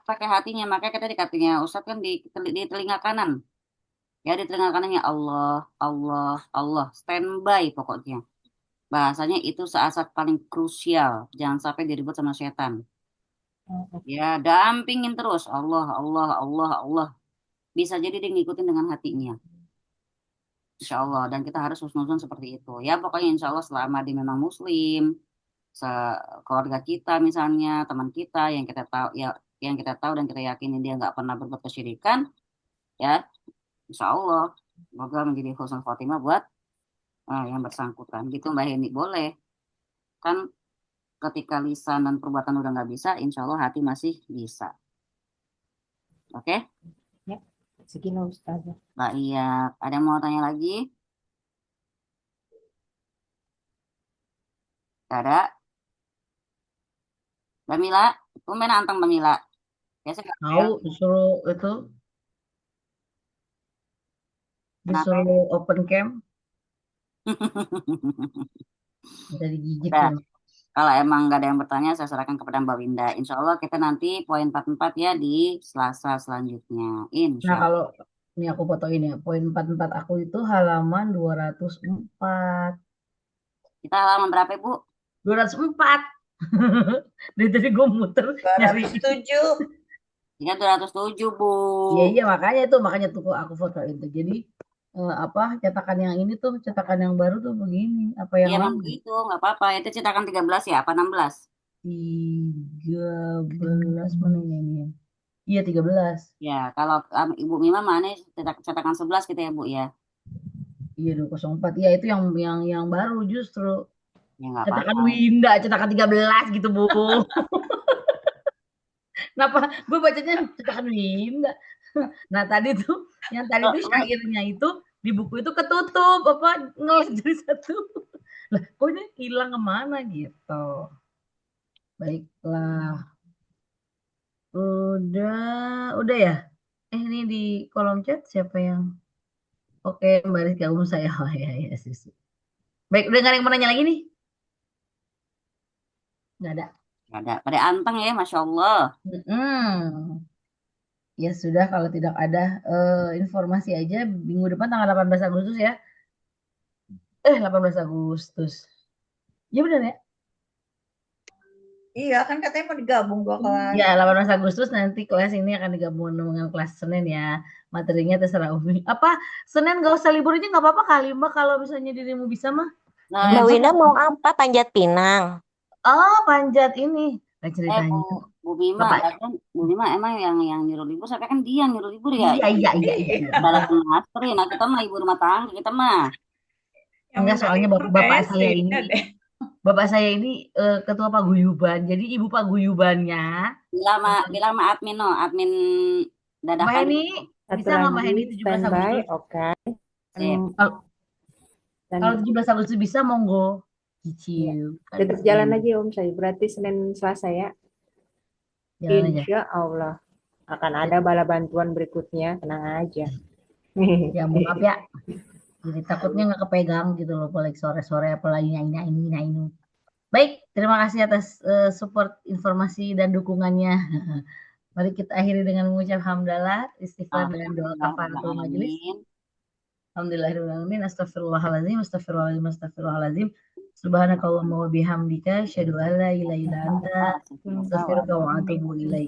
pakai hatinya. Makanya kita dikatanya Ustadz kan di telinga kanan. Ya di telinga kanannya Allah, Allah, Allah. Standby pokoknya. Bahasanya itu saat-saat paling krusial. Jangan sampai diribut sama setan. Ya dampingin terus. Allah, Allah, Allah, Allah. Bisa jadi dia ngikutin dengan hatinya. Insya Allah. Dan kita harus husnuzon seperti itu. Ya pokoknya insya Allah selama dia memang muslim. Keluarga kita misalnya, teman kita yang kita tahu ya, yang kita tahu dan kita yakini dia nggak pernah berbuat kesyirikan, ya insya Allah semoga menjadi husnul khotimah buat yang bersangkutan gitu Mbak Heni. Boleh kan ketika lisan dan perbuatan udah nggak bisa, insya Allah hati masih bisa. Oke? Ya, segini Ustaz. Mbak Iya, ada yang mau tanya lagi? Gak ada? Mbak Mila, main anteng Mbak Mila. Biasa nggak Tahu disuruh itu, disuruh open cam, bisa digigit Udah. kan. Kalau emang nggak ada yang bertanya, saya serahkan kepada Mbak Winda. Insya Allah kita nanti poin 44 ya di Selasa selanjutnya. Insya Nah, Allah. kalau ini aku fotoin ya, poin 44 aku itu halaman 204. Kita halaman berapa, Bu? 204. Dari tadi gue muter nyari. 207. Iya, 207, Bu. Iya, makanya tuh aku fotoin tuh. Jadi apa cetakan yang ini tuh, cetakan yang baru tuh begini, apa yang Iya, emang lama? begitu, nggak apa-apa. Itu cetakan 13 ya, apa 16? 13 mana ini ya? Iya, 13. Ya, kalau Ibu Mima mana cetakan 11 gitu ya, Bu ya? Iya, 204. Iya, itu yang baru justru. Ya, nggak Cetakan apa-apa. Winda, cetakan 13 gitu, Bu. Kenapa gue bacanya cetakan Winda? Nah, yang tadi tuh syairnya itu di buku itu ketutup, apa ngeles jadi satu. Lah, kok ini hilang kemana gitu. Baiklah. Udah ya? Ini di kolom chat siapa yang Oke, Mbak Rizka saya. Oh ya, Susi. Baik, udah nggak ada yang mau nanya lagi nih? Nggak ada. Nggak ada. Pada anteng ya, Masya Allah. Ya sudah, kalau tidak ada informasi aja minggu depan tanggal 18 Agustus ya. 18 Agustus. Ya benar ya? Iya, kan katanya mau digabung 2 kelas. Ya, 18 Agustus nanti kelas ini akan digabung dengan kelas Senin ya. Materinya terserah Umi. Apa Senin nggak usah libur aja nggak apa-apa kali Mbak kalau misalnya dirimu bisa mah. Nah, Mbak Winda mau apa? Panjat pinang. Oh, panjat ini. Nah, ceritanya itu. Bu Bima, kan Bu Bima emang yang nyuruh libur, sampai kan dia yang nyuruh libur ya. Iya. Dalam semester, nah kita mah ibu rumah tangga, kita mah. Enggak, soalnya bapak saya ini ketua paguyuban. Jadi ibu paguyubannya. Bilang sama admin dadakan. Mbak Heni, bisa nggak Mbak Heni 17 Agustus? Oke. Kalau 17 Agustus bisa, monggo. Cicil. Tetap jalan aja Om saya. Berarti Senin Selasa ya. Insya Allah akan ada bala bantuan berikutnya, tenang aja. Ya maaf ya. Jadi takutnya nggak kepegang gitu loh, apalagi sore-sore apalagi ini. Baik, terima kasih atas support informasi dan dukungannya. Mari kita akhiri dengan mengucap hamdalah, istighfar dan doa kafaratul majelis. Alhamdulillahirrahmanirrahim. Astagfirullahaladzim. Subhanakallahumma wa bihamdika asyhadu an la ilaha illa anta astaghfiruka wa atubu ilaik.